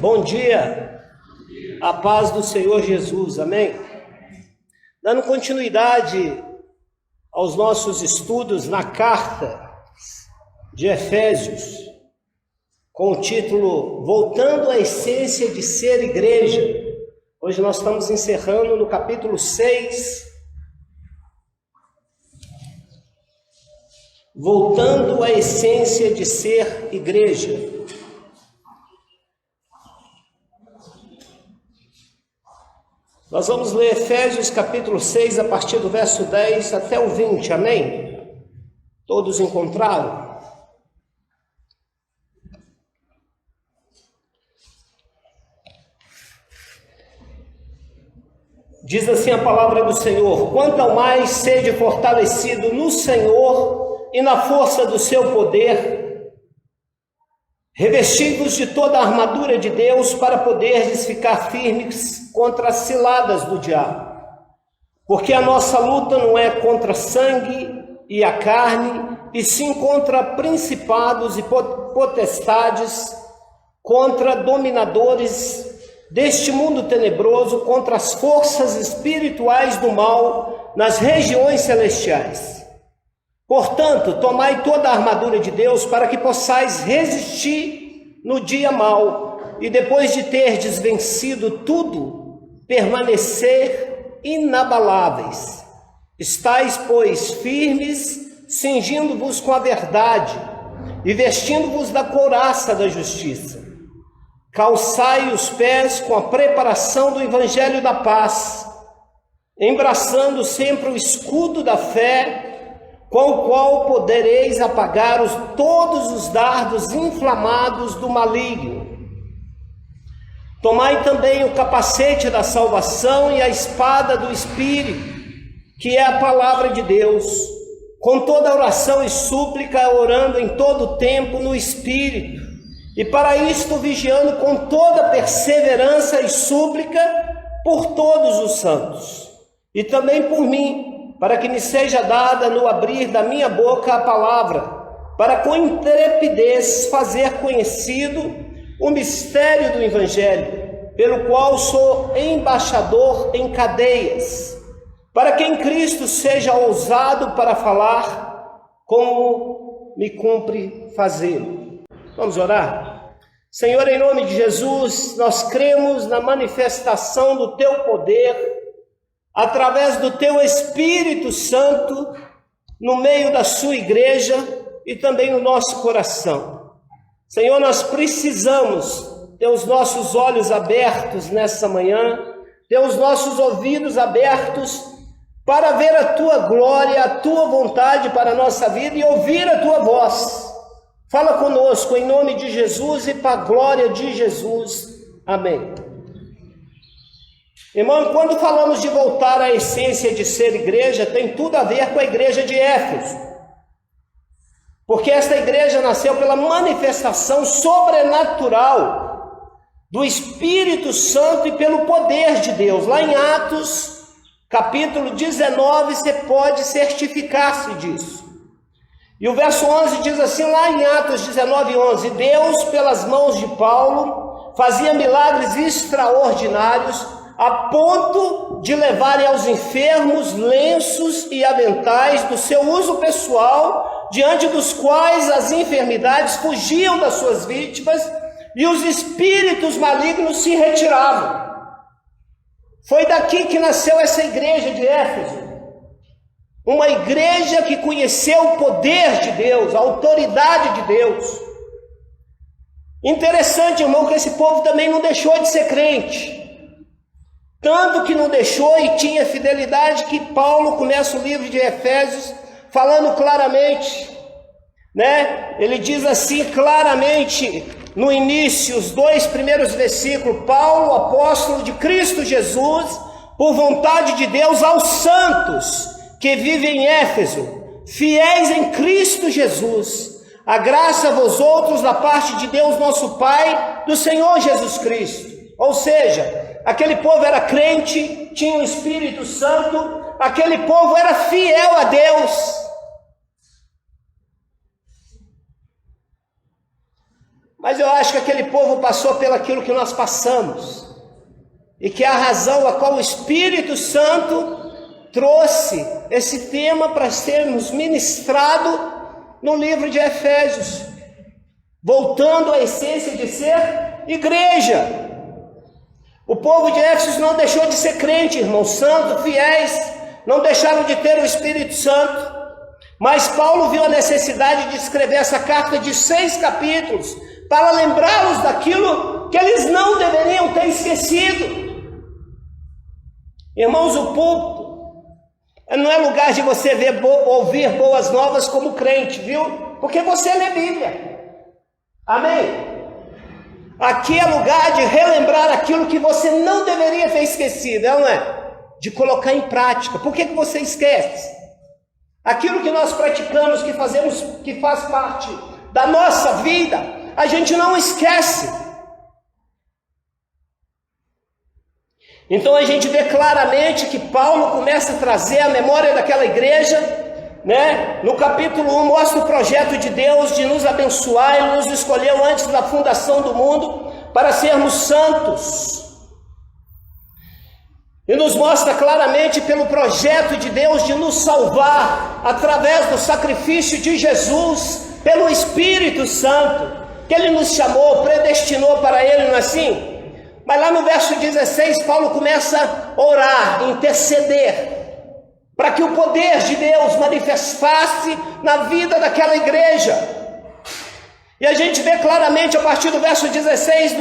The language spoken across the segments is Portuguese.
Bom dia, a paz do Senhor Jesus, amém? Dando continuidade aos nossos estudos na carta de Efésios, com o título Voltando à Essência de Ser Igreja. Hoje nós estamos encerrando no capítulo 6, Voltando à Essência de Ser Igreja. Nós vamos ler Efésios capítulo 6, a partir do verso 10 até o 20, amém? Todos encontraram? Diz assim a palavra do Senhor: quanto ao mais sede fortalecido no Senhor e na força do seu poder, revestidos de toda a armadura de Deus, para poderdes ficar firmes contra as ciladas do diabo. Porque a nossa luta não é contra sangue e a carne, e sim contra principados e potestades, contra dominadores deste mundo tenebroso, contra as forças espirituais do mal nas regiões celestiais. Portanto, tomai toda a armadura de Deus para que possais resistir no dia mau, e depois de terdes vencido tudo, permanecer inabaláveis. Estais, pois, firmes, cingindo-vos com a verdade e vestindo-vos da couraça da justiça. Calçai os pés com a preparação do evangelho da paz, embraçando sempre o escudo da fé, com o qual podereis apagar todos os dardos inflamados do maligno. Tomai também o capacete da salvação e a espada do Espírito, que é a palavra de Deus, com toda oração e súplica, orando em todo o tempo no Espírito, e para isto vigiando com toda perseverança e súplica por todos os santos, e também por mim, para que me seja dada no abrir da minha boca a palavra, para com intrepidez fazer conhecido o mistério do Evangelho, pelo qual sou embaixador em cadeias, para que em Cristo seja ousado para falar como me cumpre fazê-lo. Vamos orar? Senhor, em nome de Jesus, nós cremos na manifestação do Teu poder, através do Teu Espírito Santo, no meio da Sua igreja e também no nosso coração. Senhor, nós precisamos ter os nossos olhos abertos nessa manhã, ter os nossos ouvidos abertos para ver a Tua glória, a Tua vontade para a nossa vida e ouvir a Tua voz. Fala conosco em nome de Jesus e para a glória de Jesus. Amém. Irmão, quando falamos de voltar à essência de ser igreja, tem tudo a ver com a igreja de Éfeso. Porque esta igreja nasceu pela manifestação sobrenatural do Espírito Santo e pelo poder de Deus. Lá em Atos, capítulo 19, você pode certificar-se disso. E o verso 11 diz assim, lá em Atos 19, 11, Deus, pelas mãos de Paulo, fazia milagres extraordinários, a ponto de levarem aos enfermos lenços e aventais do seu uso pessoal, diante dos quais as enfermidades fugiam das suas vítimas e os espíritos malignos se retiravam. Foi daqui que nasceu essa igreja de Éfeso, uma igreja que conheceu o poder de Deus, a autoridade de Deus. Interessante, irmão, que esse povo também não deixou de ser crente. Tanto que não deixou e tinha fidelidade que Paulo começa o livro de Efésios falando claramente, né? Ele diz assim claramente no início, os 2 primeiros versículos, Paulo, apóstolo de Cristo Jesus, por vontade de Deus, aos santos que vivem em Éfeso, fiéis em Cristo Jesus, a graça a vós outros da parte de Deus nosso Pai, do Senhor Jesus Cristo. Ou seja, aquele povo era crente, tinha o Espírito Santo, aquele povo era fiel a Deus. Mas eu acho que aquele povo passou pelo aquilo que nós passamos, e que é a razão a qual o Espírito Santo trouxe esse tema para sermos ministrado no livro de Efésios, voltando à essência de ser igreja. O povo de Éfeso não deixou de ser crente, irmãos, santos, fiéis, não deixaram de ter o Espírito Santo, mas Paulo viu a necessidade de escrever essa carta de 6 capítulos, para lembrá-los daquilo que eles não deveriam ter esquecido. Irmãos, o púlpito não é lugar de você ouvir boas novas como crente, viu? Porque você lê Bíblia. Amém? Aqui é lugar de relembrar aquilo que você não deveria ter esquecido, não é? De colocar em prática. Por que você esquece? Aquilo que nós praticamos, que fazemos, que faz parte da nossa vida, a gente não esquece. Então a gente vê claramente que Paulo começa a trazer a memória daquela igreja, né? No capítulo 1 mostra o projeto de Deus de nos abençoar. Ele nos escolheu antes da fundação do mundo para sermos santos, e nos mostra claramente pelo projeto de Deus de nos salvar através do sacrifício de Jesus, pelo Espírito Santo, que Ele nos chamou, predestinou para Ele, não é assim? Mas lá no verso 16, Paulo começa a orar, interceder, para que o poder de Deus manifestasse na vida daquela igreja. E a gente vê claramente a partir do verso 16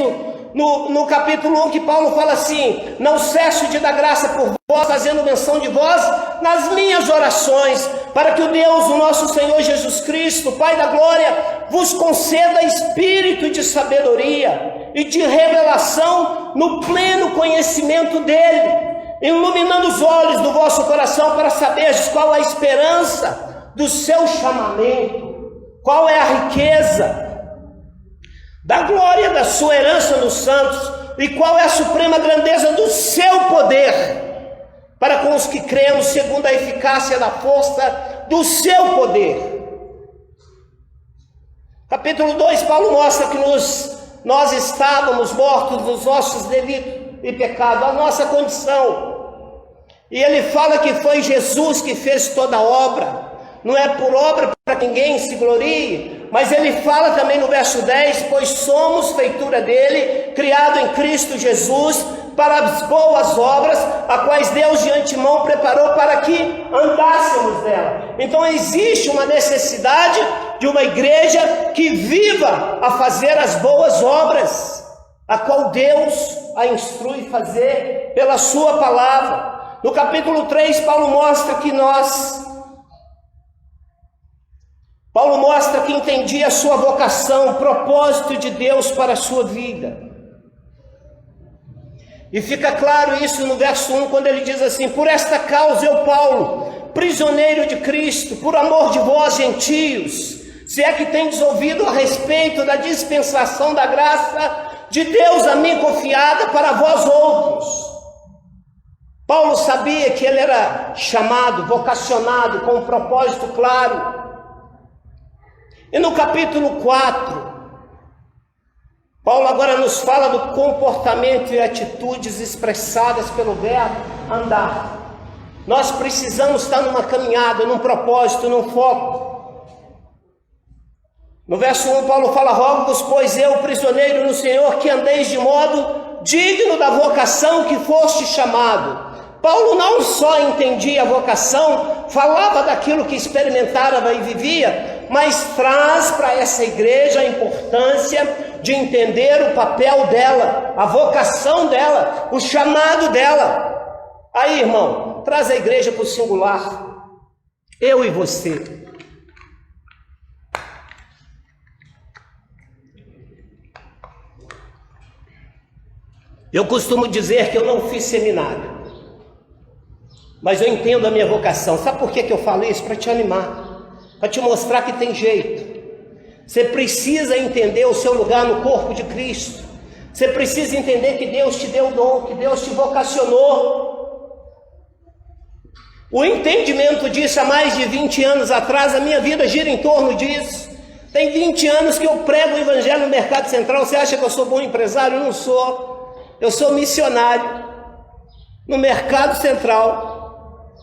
no capítulo 1, que Paulo fala assim: não cesso de dar graça por vós, fazendo menção de vós nas minhas orações, para que o Deus, o nosso Senhor Jesus Cristo, Pai da glória, vos conceda espírito de sabedoria e de revelação no pleno conhecimento dele, iluminando os olhos do vosso coração para saberdes qual a esperança do seu chamamento, qual é a riqueza da glória da sua herança nos santos, e qual é a suprema grandeza do seu poder para com os que cremos, segundo a eficácia da força do seu poder. Capítulo 2, Paulo mostra que nós estávamos mortos nos nossos delitos e pecados, a nossa condição, e ele fala que foi Jesus que fez toda a obra. Não é por obra para que ninguém se glorie, mas ele fala também no verso 10, pois somos feitura dele, criado em Cristo Jesus, para as boas obras, a quais Deus de antemão preparou para que andássemos nela. Então existe uma necessidade de uma igreja que viva a fazer as boas obras, a qual Deus a instrui fazer pela sua palavra. No capítulo 3, Paulo mostra que entendia a sua vocação, o propósito de Deus para a sua vida. E fica claro isso no verso 1, quando ele diz assim: por esta causa eu, Paulo, prisioneiro de Cristo, por amor de vós, gentios, se é que tendes ouvido a respeito da dispensação da graça de Deus a mim confiada para vós outros. Paulo sabia que ele era chamado, vocacionado, com um propósito claro. E no capítulo 4, Paulo agora nos fala do comportamento e atitudes expressadas pelo verbo andar. Nós precisamos estar numa caminhada, num propósito, num foco. No verso 1, Paulo fala: rogo-vos, pois eu, prisioneiro no Senhor, que andeis de modo digno da vocação que foste chamado. Paulo não só entendia a vocação, falava daquilo que experimentava e vivia, mas traz para essa igreja a importância de entender o papel dela, a vocação dela, o chamado dela. Aí, irmão, traz a igreja para o singular, eu e você. Eu costumo dizer que eu não fiz seminário, mas eu entendo a minha vocação. Sabe por que eu falo isso? Para te animar, para te mostrar que tem jeito. Você precisa entender o seu lugar no corpo de Cristo. Você precisa entender que Deus te deu o dom, que Deus te vocacionou. O entendimento disso há mais de 20 anos atrás, a minha vida gira em torno disso. Tem 20 anos que eu prego o evangelho no Mercado Central. Você acha que eu sou bom empresário? Eu não sou. Eu sou missionário no Mercado Central,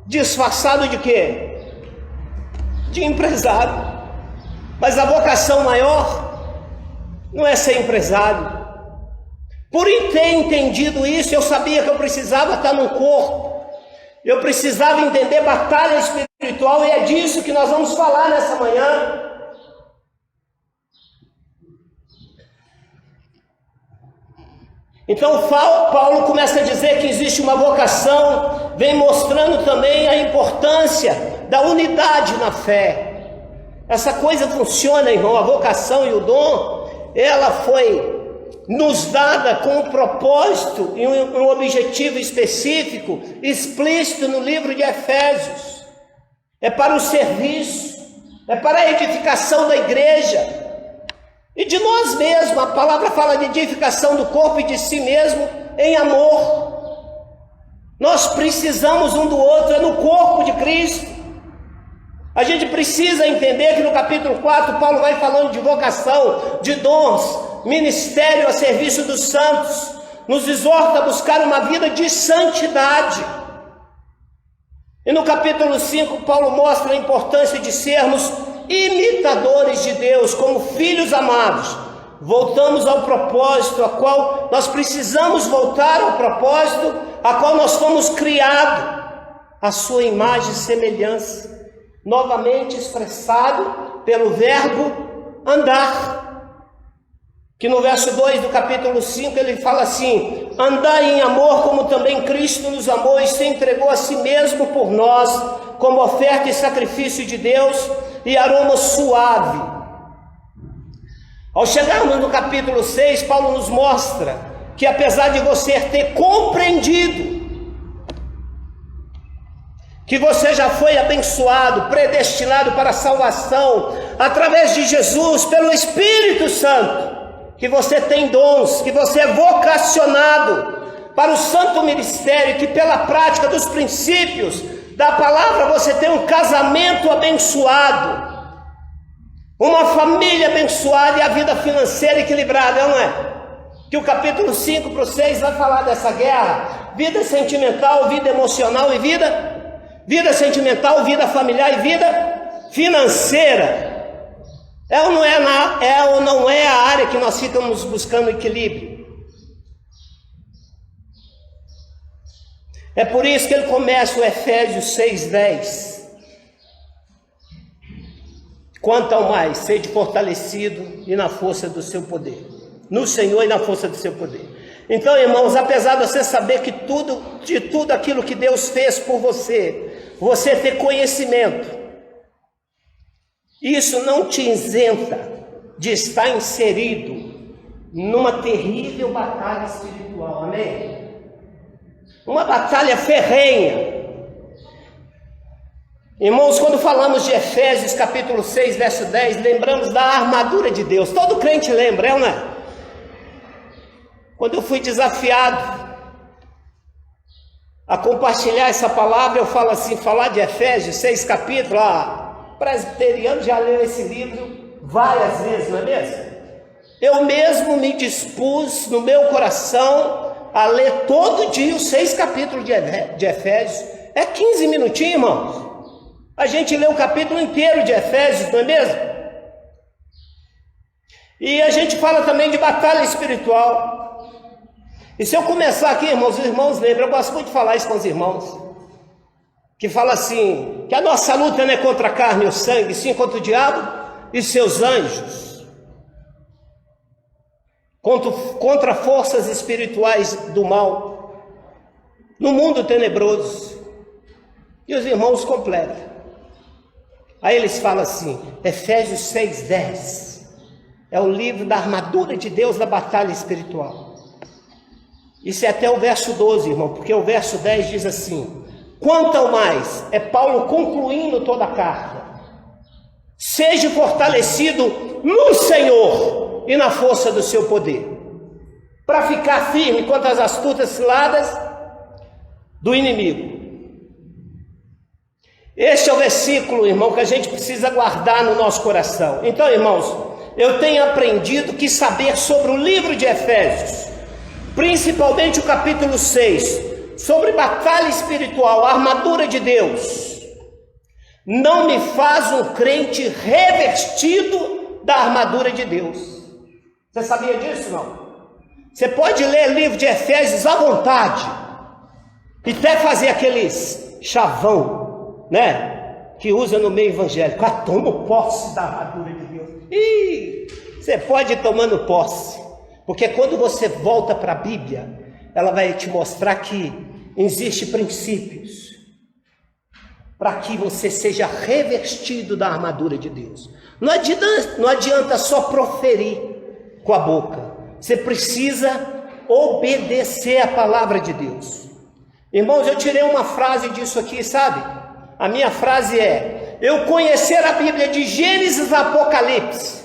disfarçado de quê? De empresário. Mas a vocação maior não é ser empresário. Por ter entendido isso, eu sabia que eu precisava estar num corpo. Eu precisava entender batalha espiritual, e é disso que nós vamos falar nessa manhã. Então Paulo começa a dizer que existe uma vocação, vem mostrando também a importância da unidade na fé. Essa coisa funciona, irmão, a vocação e o dom, ela foi nos dada com um propósito e um objetivo específico, explícito no livro de Efésios. É para o serviço, é para a edificação da igreja e de nós mesmos. A palavra fala de edificação do corpo e de si mesmo em amor. Nós precisamos um do outro, é no corpo de Cristo. A gente precisa entender que no capítulo 4 Paulo vai falando de vocação, de dons, ministério a serviço dos santos, nos exorta a buscar uma vida de santidade. E no capítulo 5 Paulo mostra a importância de sermos imitadores de Deus, como filhos amados. Voltamos ao propósito, a qual nós precisamos voltar ao propósito, a qual nós fomos criados, a sua imagem e semelhança, novamente expressado pelo verbo andar. Que no verso 2 do capítulo 5 ele fala assim: andai em amor como também Cristo nos amou e se entregou a si mesmo por nós, como oferta e sacrifício de Deus e aroma suave. Ao chegarmos no capítulo 6, Paulo nos mostra que apesar de você ter compreendido que você já foi abençoado, predestinado para a salvação, através de Jesus, pelo Espírito Santo, que você tem dons, que você é vocacionado para o santo ministério, que pela prática dos princípios da palavra você tem um casamento abençoado, uma família abençoada e a vida financeira equilibrada, não é? Que o capítulo 5 para o 6 vai falar dessa guerra, vida sentimental, vida emocional e vida sentimental, vida familiar e vida financeira. É ou não é a área que nós ficamos buscando equilíbrio? É por isso que ele começa o Efésios 6:10. Quanto ao mais, sede fortalecido e na força do seu poder. No Senhor e na força do seu poder. Então, irmãos, apesar de você saber que de tudo aquilo que Deus fez por você ter conhecimento, isso não te isenta de estar inserido numa terrível batalha espiritual, amém? Uma batalha ferrenha. Irmãos, quando falamos de Efésios capítulo 6, verso 10, lembramos da armadura de Deus. Todo crente lembra, não é? Quando eu fui desafiado a compartilhar essa palavra, eu falo assim, falar de Efésios 6 capítulos, presbiteriano já leu esse livro várias vezes, não é mesmo? Eu mesmo me dispus no meu coração a ler todo dia os 6 capítulos de Efésios. É 15 minutinhos, irmãos. A gente lê o capítulo inteiro de Efésios, não é mesmo? E a gente fala também de batalha espiritual. E se eu começar aqui, irmãos, os irmãos lembram, eu gosto muito de falar isso com os irmãos, que fala assim, que a nossa luta não é contra a carne e o sangue, sim contra o diabo e seus anjos, contra forças espirituais do mal, no mundo tenebroso. E os irmãos completam. Aí eles falam assim, Efésios 6:10, é o livro da armadura de Deus da batalha espiritual. Isso é até o verso 12, irmão, porque o verso 10 diz assim, quanto ao mais, é Paulo concluindo toda a carta, seja fortalecido no Senhor e na força do seu poder, para ficar firme contra as astutas ciladas do inimigo. Este é o versículo, irmão, que a gente precisa guardar no nosso coração. Então, irmãos, eu tenho aprendido que saber sobre o livro de Efésios, principalmente o capítulo 6, sobre batalha espiritual, a armadura de Deus, não me faz um crente revestido da armadura de Deus. Você sabia disso, não? Você pode ler o livro de Efésios à vontade, e até fazer aqueles chavão, né, que usa no meio evangélico. Tomo posse da armadura de Deus. E você pode ir tomando posse, porque quando você volta para a Bíblia, ela vai te mostrar que existem princípios para que você seja revestido da armadura de Deus. Não adianta só proferir com a boca, você precisa obedecer a palavra de Deus. Irmãos, eu tirei uma frase disso aqui, sabe? A minha frase é: eu conhecer a Bíblia de Gênesis a Apocalipse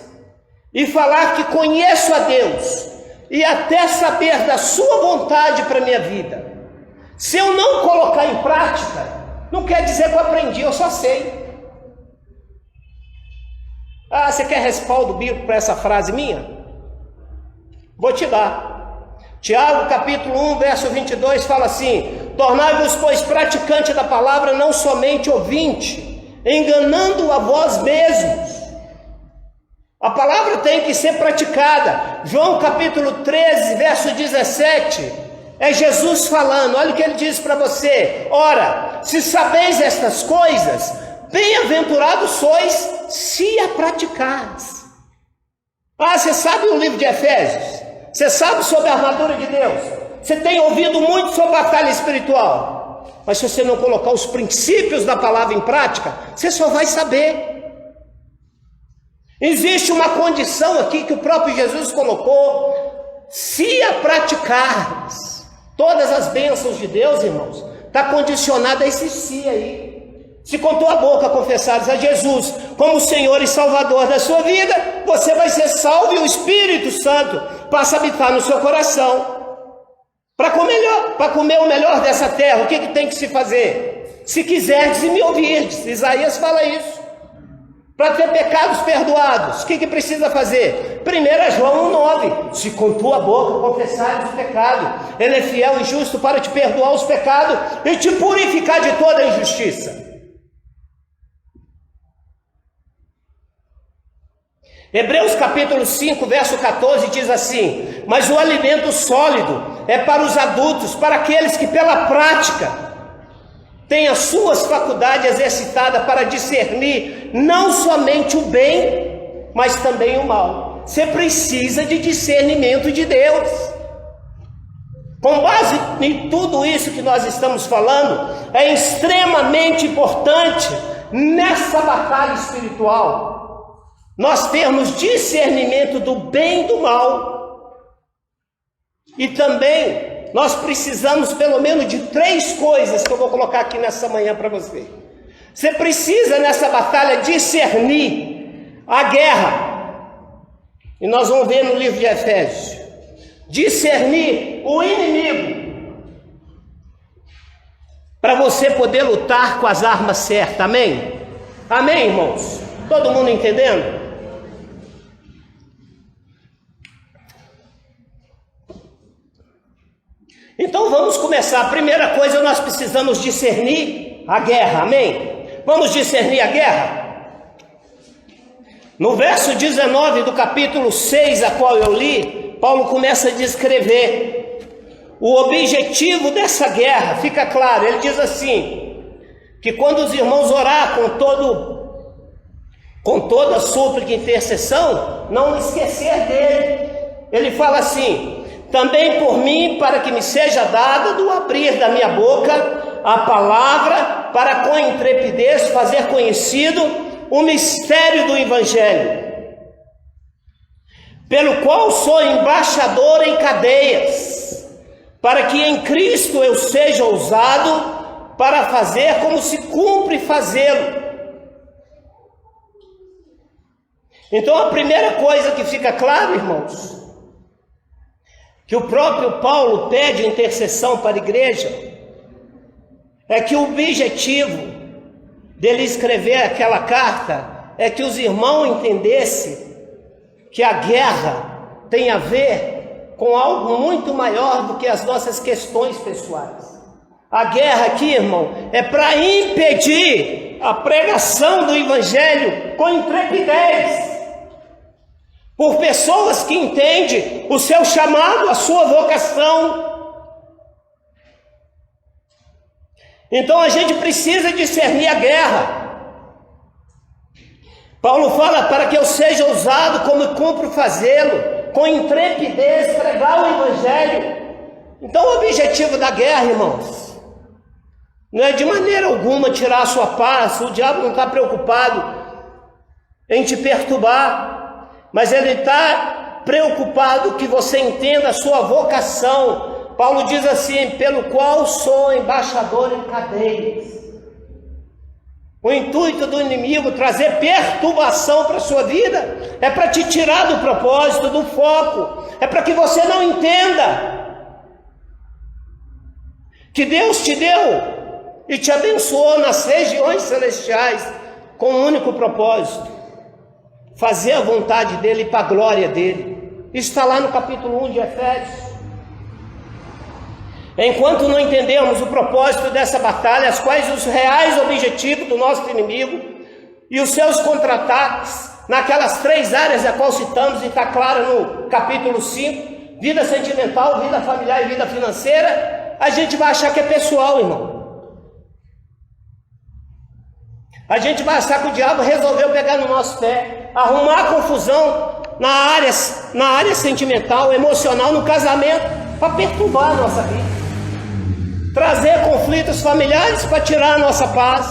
e falar que conheço a Deus e até saber da sua vontade para a minha vida, se eu não colocar em prática, não quer dizer que eu aprendi, eu só sei. Você quer respaldo bíblico para essa frase minha? Vou te dar. Tiago capítulo 1, verso 22 fala assim: tornai-vos, pois, praticante da palavra, não somente ouvinte, enganando a vós mesmos. A palavra tem que ser praticada. João capítulo 13, verso 17, é Jesus falando. Olha o que ele diz para você: ora, se sabeis estas coisas, bem-aventurados sois se a praticares. Você sabe o livro de Efésios? Você sabe sobre a armadura de Deus? Você tem ouvido muito sobre batalha espiritual, mas se você não colocar os princípios da palavra em prática, você só vai saber. Existe uma condição aqui que o próprio Jesus colocou: se a praticares. Todas as bênçãos de Deus, irmãos, está condicionada a esse si aí. Se com tua boca confessares a Jesus como Senhor e Salvador da sua vida, você vai ser salvo e o Espírito Santo passa a habitar no seu coração. Para comer o melhor dessa terra, o que tem que se fazer? Se quiserdes e me ouvirdes, Isaías fala isso. Para ter pecados perdoados, o que precisa fazer? 1 João 1,9: se com tua boca confessares o pecado, ele é fiel e justo para te perdoar os pecados e te purificar de toda a injustiça. Hebreus capítulo 5, verso 14 diz assim: mas o alimento sólido é para os adultos, para aqueles que pela prática têm as suas faculdades exercitadas para discernir não somente o bem, mas também o mal. Você precisa de discernimento de Deus. Com base em tudo isso que nós estamos falando, é extremamente importante nessa batalha espiritual nós termos discernimento do bem e do mal. E também nós precisamos pelo menos de 3 coisas que eu vou colocar aqui nessa manhã para você. Você precisa nessa batalha discernir a guerra, e nós vamos ver no livro de Efésios, discernir o inimigo, para você poder lutar com as armas certas. Amém? Amém, irmãos? Todo mundo entendendo? Então vamos começar. A primeira coisa, nós precisamos discernir a guerra. Amém? Vamos discernir a guerra? No verso 19 do capítulo 6, a qual eu li, Paulo começa a descrever o objetivo dessa guerra. Fica claro, ele diz assim, que quando os irmãos orar com toda súplica e intercessão, não esquecer dele. Ele fala assim: também por mim, para que me seja dado do abrir da minha boca a palavra, para com intrepidez fazer conhecido o mistério do Evangelho, pelo qual sou embaixador em cadeias, para que em Cristo eu seja usado para fazer como se cumpre fazê-lo. Então a primeira coisa que fica claro, irmãos, que o próprio Paulo pede intercessão para a igreja, é que o objetivo dele escrever aquela carta é que os irmãos entendessem que a guerra tem a ver com algo muito maior do que as nossas questões pessoais. A guerra aqui, irmão, é para impedir a pregação do Evangelho com intrepidez, por pessoas que entendem o seu chamado, a sua vocação. Então a gente precisa discernir a guerra. Paulo fala: para que eu seja usado como cumpro fazê-lo, com intrepidez pregar o Evangelho. Então o objetivo da guerra, irmãos, não é de maneira alguma tirar a sua paz. O diabo não está preocupado em te perturbar, mas ele está preocupado que você entenda a sua vocação. Paulo diz assim: pelo qual sou embaixador em cadeias. O intuito do inimigo trazer perturbação para a sua vida é para te tirar do propósito, do foco, é para que você não entenda que Deus te deu e te abençoou nas regiões celestiais com um único propósito: fazer a vontade dele para a glória dele. Isso está lá no capítulo 1 de Efésios. Enquanto não entendemos o propósito dessa batalha, as quais os reais objetivos do nosso inimigo e os seus contra-ataques, naquelas 3 áreas a qual citamos, e está claro no capítulo 5, vida sentimental, vida familiar e vida financeira, a gente vai achar que é pessoal, irmão. A gente vai achar que o diabo resolveu pegar no nosso pé, arrumar confusão na área sentimental, emocional, no casamento, para perturbar a nossa vida, trazer conflitos familiares para tirar a nossa paz,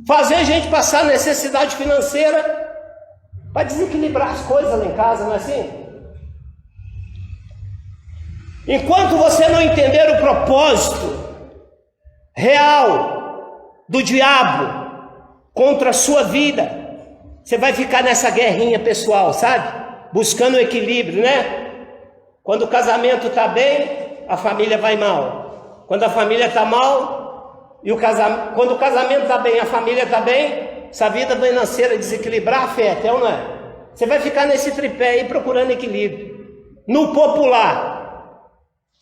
fazer a gente passar necessidade financeira para desequilibrar as coisas lá em casa, não é assim? Enquanto você não entender o propósito real do diabo contra a sua vida, você vai ficar nessa guerrinha pessoal, sabe? Buscando o equilíbrio, né? Quando o casamento está bem, a família vai mal. Quando a família está mal, quando o casamento está bem, a família está bem, se a vida financeira desequilibrar, afeta, é ou não é? Você vai ficar nesse tripé aí procurando equilíbrio. No popular,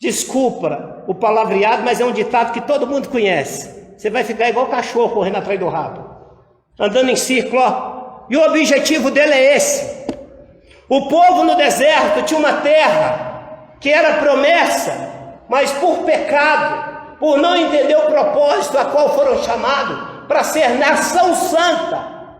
desculpa o palavreado, mas é um ditado que todo mundo conhece: você vai ficar igual cachorro correndo atrás do rabo, andando em círculo, ó. E o objetivo dele é esse. O povo no deserto tinha uma terra que era promessa, mas por pecado, por não entender o propósito a qual foram chamados, para ser nação santa,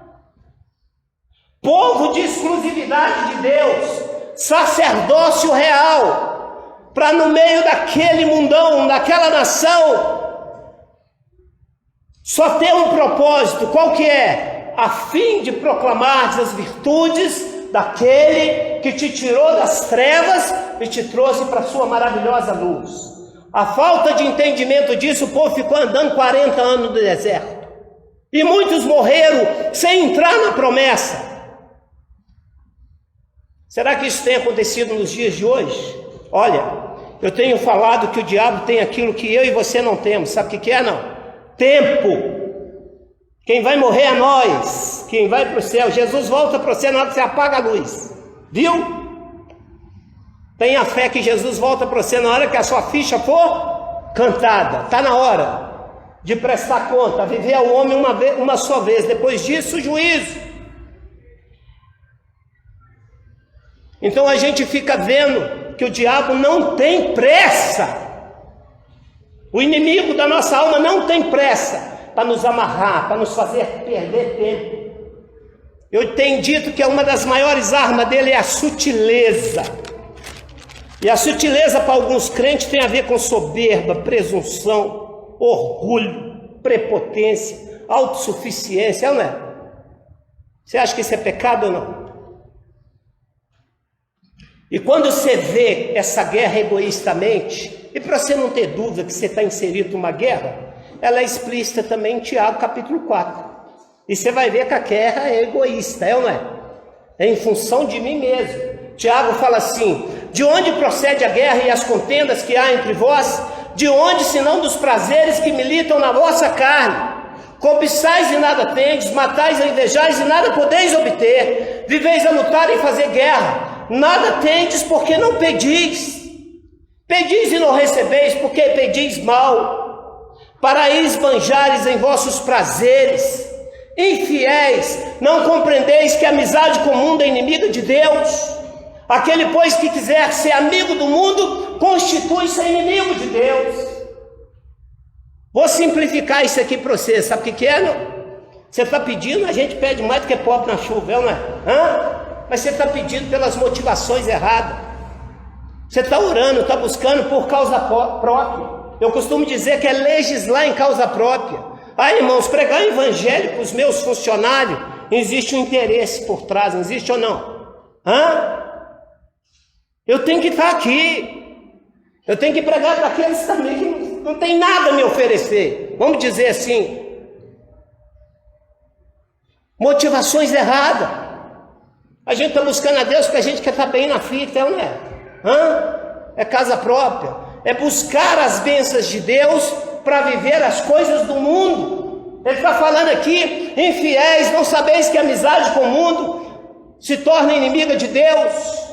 povo de exclusividade de Deus, sacerdócio real, para no meio daquele mundão, daquela nação, só ter um propósito. Qual que é? A fim de proclamar as virtudes daquele que te tirou das trevas e te trouxe para a sua maravilhosa luz. A falta de entendimento disso, o povo ficou andando 40 anos no deserto, e muitos morreram sem entrar na promessa. Será que isso tem acontecido nos dias de hoje? Olha, eu tenho falado que o diabo tem aquilo que eu e você não temos. Sabe o que é, não? Tempo. Quem vai morrer é nós, quem vai para o céu. Jesus volta para você na hora que você apaga a luz, viu? Tenha fé que Jesus volta para você na hora que a sua ficha for cantada. Está na hora de prestar conta, viver ao homem uma só vez, depois disso o juízo. Então a gente fica vendo que o diabo não tem pressa, o inimigo da nossa alma não tem pressa para nos amarrar, para nos fazer perder tempo. Eu tenho dito que uma das maiores armas dele é a sutileza. E a sutileza para alguns crentes tem a ver com soberba, presunção, orgulho, prepotência, autossuficiência, não é? Você acha que isso é pecado ou não? E quando você vê essa guerra egoístamente, e para você não ter dúvida que você está inserido numa guerra, ela é explícita também em Tiago capítulo 4. E você vai ver que a guerra é egoísta, é ou não é? É em função de mim mesmo. Tiago fala assim: de onde procede a guerra e as contendas que há entre vós? De onde, senão dos prazeres que militam na vossa carne? Cobiçais e nada tendes, matais e invejais e nada podeis obter, viveis a lutar e fazer guerra, nada tendes porque não pedis. Pedis e não recebeis porque pedis mal, para esbanjares em vossos prazeres. Infiéis, não compreendeis que a amizade com o mundo é inimiga de Deus? Aquele, pois, que quiser ser amigo do mundo, constitui-se inimigo de Deus. Vou simplificar isso aqui para você, sabe o que é, não? Você está pedindo, a gente pede mais do que pobre na chuva, não é? Mas você está pedindo pelas motivações erradas. Você está orando, está buscando por causa própria. Eu costumo dizer que é legislar em causa própria. Irmãos, pregar o evangelho para os meus funcionários, existe um interesse por trás, não existe ou não? Eu tenho que estar aqui. Eu tenho que pregar para aqueles também que não tem nada a me oferecer. Vamos dizer assim. Motivações erradas. A gente está buscando a Deus porque a gente quer estar bem na fita, não é? É casa própria. É buscar as bênçãos de Deus para viver as coisas do mundo. Ele está falando aqui, infiéis, não sabeis que a amizade com o mundo se torna inimiga de Deus.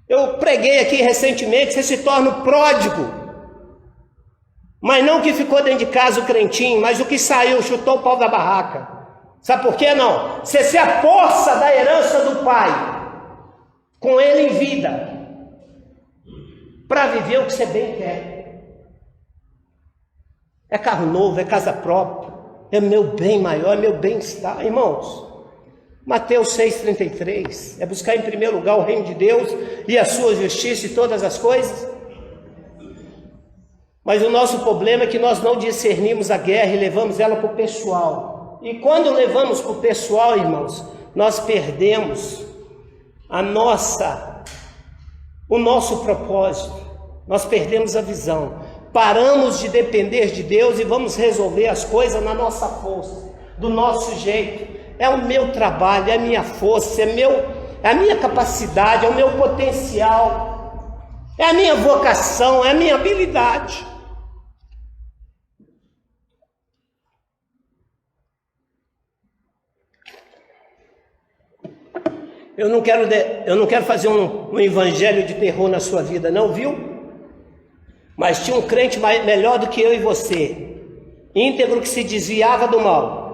Eu preguei aqui recentemente, você se torna o pródigo, mas não o que ficou dentro de casa o crentinho, mas o que saiu, chutou o pau da barraca. Sabe por quê? Não, você se apossa da herança do pai, com ele em vida, para viver o que você bem quer. É carro novo, é casa própria, é meu bem maior, é meu bem-estar. Irmãos, Mateus 6,33, é buscar em primeiro lugar o reino de Deus e a sua justiça e todas as coisas. Mas o nosso problema é que nós não discernimos a guerra e levamos ela para o pessoal. E quando levamos para o pessoal, irmãos, nós perdemos o nosso propósito, nós perdemos a visão, paramos de depender de Deus e vamos resolver as coisas na nossa força, do nosso jeito. É o meu trabalho, é a minha força, é a minha capacidade, é o meu potencial, é a minha vocação, é a minha habilidade. Eu não quero fazer um evangelho de terror na sua vida, não, viu? Mas tinha um crente melhor do que eu e você, íntegro, que se desviava do mal.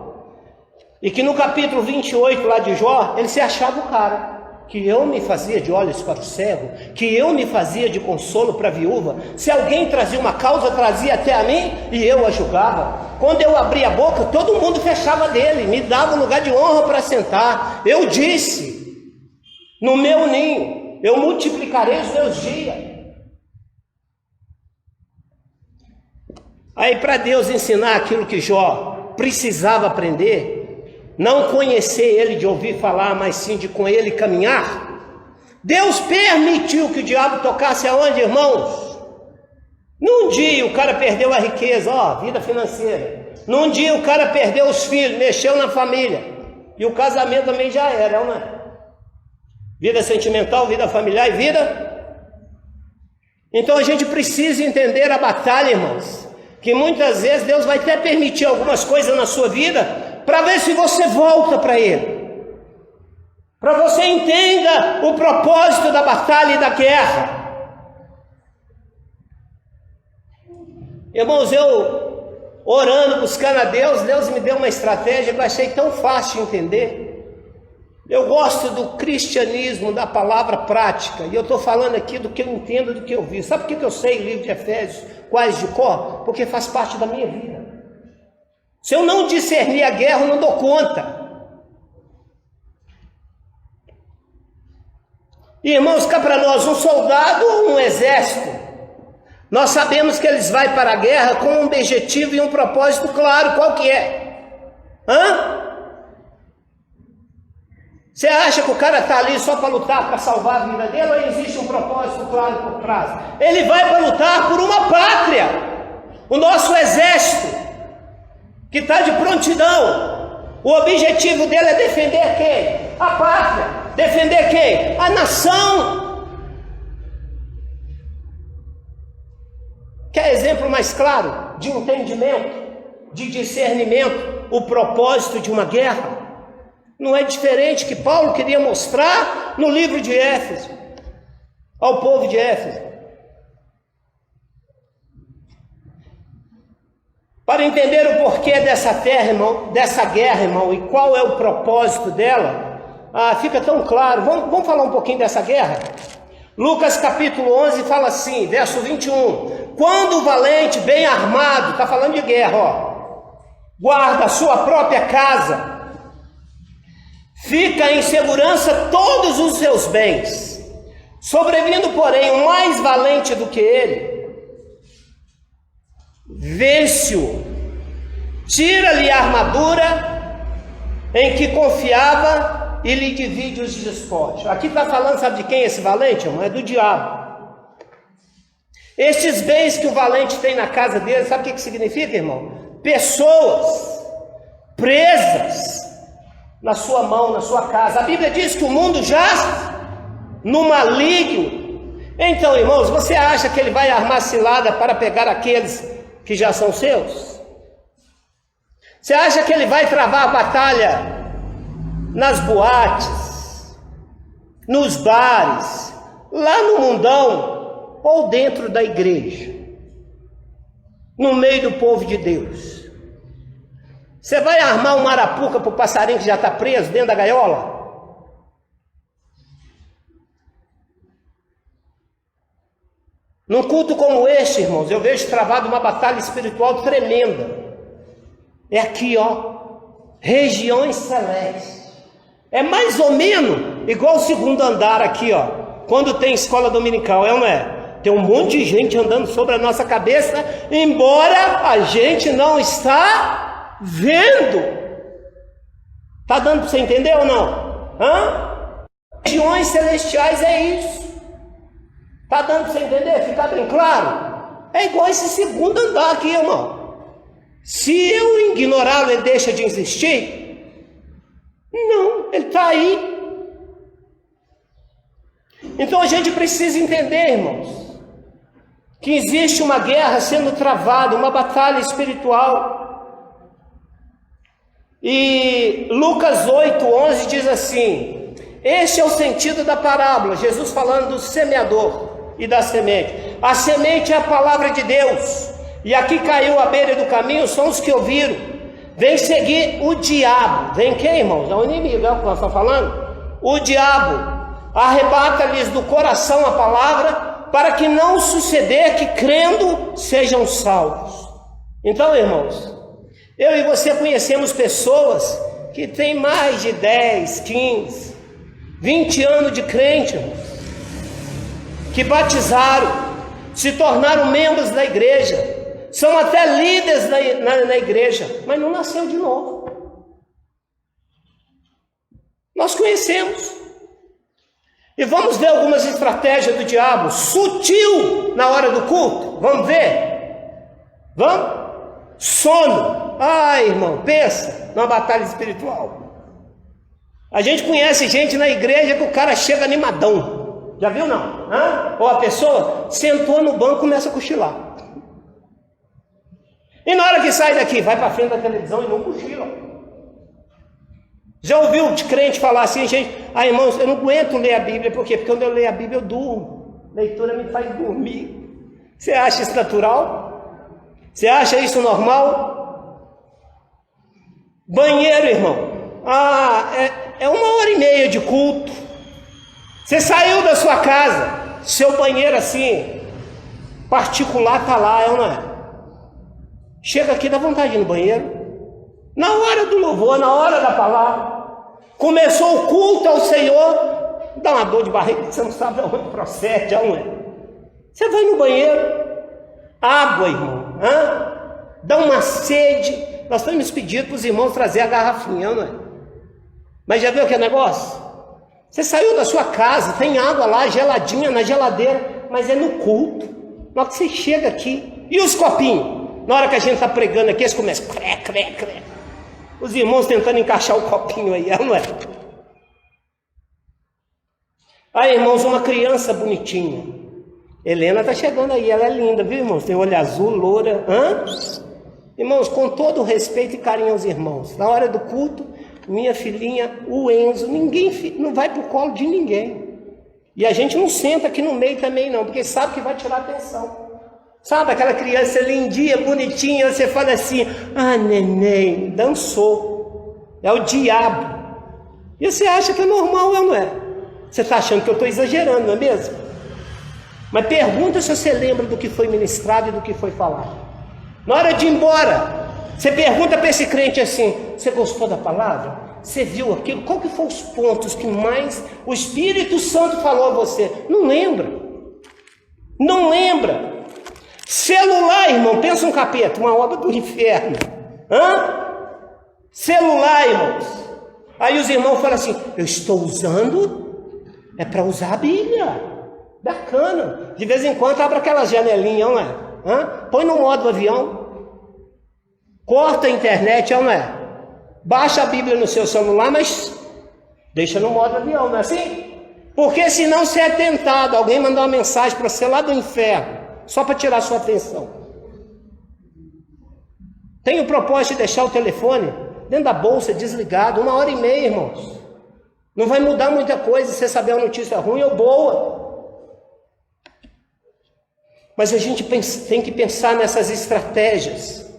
E que no capítulo 28 lá de Jó, ele se achava o cara, que eu me fazia de olhos para o cego, que eu me fazia de consolo para a viúva. Se alguém trazia uma causa, trazia até a mim e eu a julgava. Quando eu abria a boca, todo mundo fechava dele, me dava um lugar de honra para sentar. Eu disse, no meu ninho, eu multiplicarei os meus dias. Aí, para Deus ensinar aquilo que Jó precisava aprender, não conhecer ele de ouvir falar, mas sim de com ele caminhar, Deus permitiu que o diabo tocasse aonde, irmãos? Num dia o cara perdeu a riqueza, vida financeira. Num dia o cara perdeu os filhos, mexeu na família. E o casamento também já era, não é? Vida sentimental, vida familiar e vida. Então a gente precisa entender a batalha, irmãos, que muitas vezes Deus vai até permitir algumas coisas na sua vida para ver se você volta para Ele, para você entenda o propósito da batalha e da guerra. Irmãos, eu orando, buscando a Deus, Deus me deu uma estratégia que eu achei tão fácil de entender. Eu gosto do cristianismo, da palavra prática, e eu estou falando aqui do que eu entendo, do que eu vi. Sabe por que eu sei o livro de Efésios quase de cor? Porque faz parte da minha vida. Se eu não discernir a guerra, eu não dou conta. Irmãos, cá para nós, um soldado ou um exército, nós sabemos que eles vão para a guerra com um objetivo e um propósito claro. Qual que é? Você acha que o cara está ali só para lutar, para salvar a vida dele, ou existe um propósito claro por trás? Ele vai para lutar por uma pátria. O nosso exército, que está de prontidão, o objetivo dele é defender quem? A pátria. Defender quem? A nação. Quer exemplo mais claro de entendimento, de discernimento? o propósito de uma guerra. Não é diferente que Paulo queria mostrar no livro de Éfeso, ao povo de Éfeso. Para entender o porquê dessa guerra, irmão, e qual é o propósito dela, fica tão claro. Vamos falar um pouquinho dessa guerra? Lucas capítulo 11 fala assim, verso 21. Quando o valente, bem armado, está falando de guerra, guarda a sua própria casa, fica em segurança todos os seus bens. Sobrevindo, porém, o mais valente do que ele, vence-o, tira-lhe a armadura em que confiava e lhe divide os despojos. Aqui está falando, sabe de quem é esse valente, irmão? É do diabo. Estes bens que o valente tem na casa dele, sabe o que significa, irmão? Pessoas presas na sua mão, na sua casa. A Bíblia diz que o mundo jaz no maligno. Então, irmãos, você acha que ele vai armar cilada para pegar aqueles que já são seus? Você acha que ele vai travar a batalha nas boates, nos bares, lá no mundão, ou dentro da igreja, no meio do povo de Deus? Você vai armar uma arapuca para o passarinho que já está preso dentro da gaiola? Num culto como este, irmãos, eu vejo travado uma batalha espiritual tremenda. É aqui, regiões celestes. É mais ou menos igual o segundo andar aqui, quando tem escola dominical, não é? Tem um monte de gente andando sobre a nossa cabeça, embora a gente não está vendo. Está dando para você entender ou não? Regiões celestiais é isso. Está dando para você entender? Fica bem claro? É igual esse segundo andar aqui, irmão. Se eu ignorá-lo, ele deixa de existir? Não, ele está aí. Então a gente precisa entender, irmãos, que existe uma guerra sendo travada, uma batalha espiritual. E Lucas 8:11 diz assim: este é o sentido da parábola, Jesus falando do semeador e da semente. A semente é a palavra de Deus, e aqui caiu à beira do caminho são os que ouviram. Vem seguir o diabo. Vem quem, irmãos? É o inimigo, é o que nós estamos falando. O diabo arrebata-lhes do coração a palavra, para que não suceder que crendo sejam salvos. Então, irmãos, eu e você conhecemos pessoas que têm mais de 10, 15, 20 anos de crente, irmãos, que batizaram, se tornaram membros da igreja, são até líderes na igreja, mas não nasceu de novo. Nós conhecemos. E vamos ver algumas estratégias do diabo, sutil na hora do culto. Vamos ver? Vamos? Sono. Ai, irmão, pensa numa batalha espiritual. A gente conhece gente na igreja que o cara chega animadão. Já viu não? Ou a pessoa sentou no banco e começa a cochilar. E na hora que sai daqui, vai para frente da televisão e não cochila. Já ouviu de crente falar assim, gente? Irmãos, eu não aguento ler a Bíblia. Por quê? Porque quando eu leio a Bíblia eu durmo. Leitura me faz dormir. Você acha isso natural? Você acha isso normal? Banheiro, irmão. É 1h30 de culto. Você saiu da sua casa, seu banheiro assim, particular está lá, não é? Chega aqui, dá vontade de ir no banheiro. Na hora do louvor, na hora da palavra, começou o culto ao Senhor, dá uma dor de barriga, você não sabe aonde procede, aonde. Você vai no banheiro, água, irmão, dá uma sede. Nós temos pedido para os irmãos trazer a garrafinha, não é? Mas já viu que é negócio? Você saiu da sua casa, tem água lá, geladinha na geladeira, mas é no culto. Na hora que você chega aqui, e os copinhos? Na hora que a gente está pregando aqui, eles começam, cré. Os irmãos tentando encaixar o copinho aí, não é? Aí, irmãos, uma criança bonitinha. Helena está chegando aí, ela é linda, viu, irmãos? Tem olho azul, loura. Irmãos, com todo o respeito e carinho aos irmãos, na hora do culto, minha filhinha, o Enzo, ninguém não vai para o colo de ninguém. E a gente não senta aqui no meio também não, porque sabe que vai tirar atenção. Sabe aquela criança lindinha, bonitinha, você fala assim, ah, neném, dançou. É o diabo. E você acha que é normal ou não é? Você está achando que eu estou exagerando, não é mesmo? Mas pergunta se você lembra do que foi ministrado e do que foi falado. Na hora de ir embora, você pergunta para esse crente assim, você gostou da palavra? Você viu aquilo? Qual que foram os pontos que mais o Espírito Santo falou a você? Não lembra. Não lembra. Celular, irmão, pensa um capeta, uma obra do inferno. Celular, irmãos. Aí os irmãos falam assim, eu estou usando, é para usar a Bíblia. Bacana. De vez em quando abre aquela janelinha, não é? Põe no modo avião. Corta a internet, não é? Baixa a Bíblia no seu celular, mas deixa no modo avião, não é assim? Porque senão você é tentado, alguém mandar uma mensagem para você lá do inferno, só para tirar sua atenção. Tem o propósito de deixar o telefone dentro da bolsa, desligado, 1h30, irmãos. Não vai mudar muita coisa se você saber uma notícia ruim ou boa. Mas a gente tem que pensar nessas estratégias,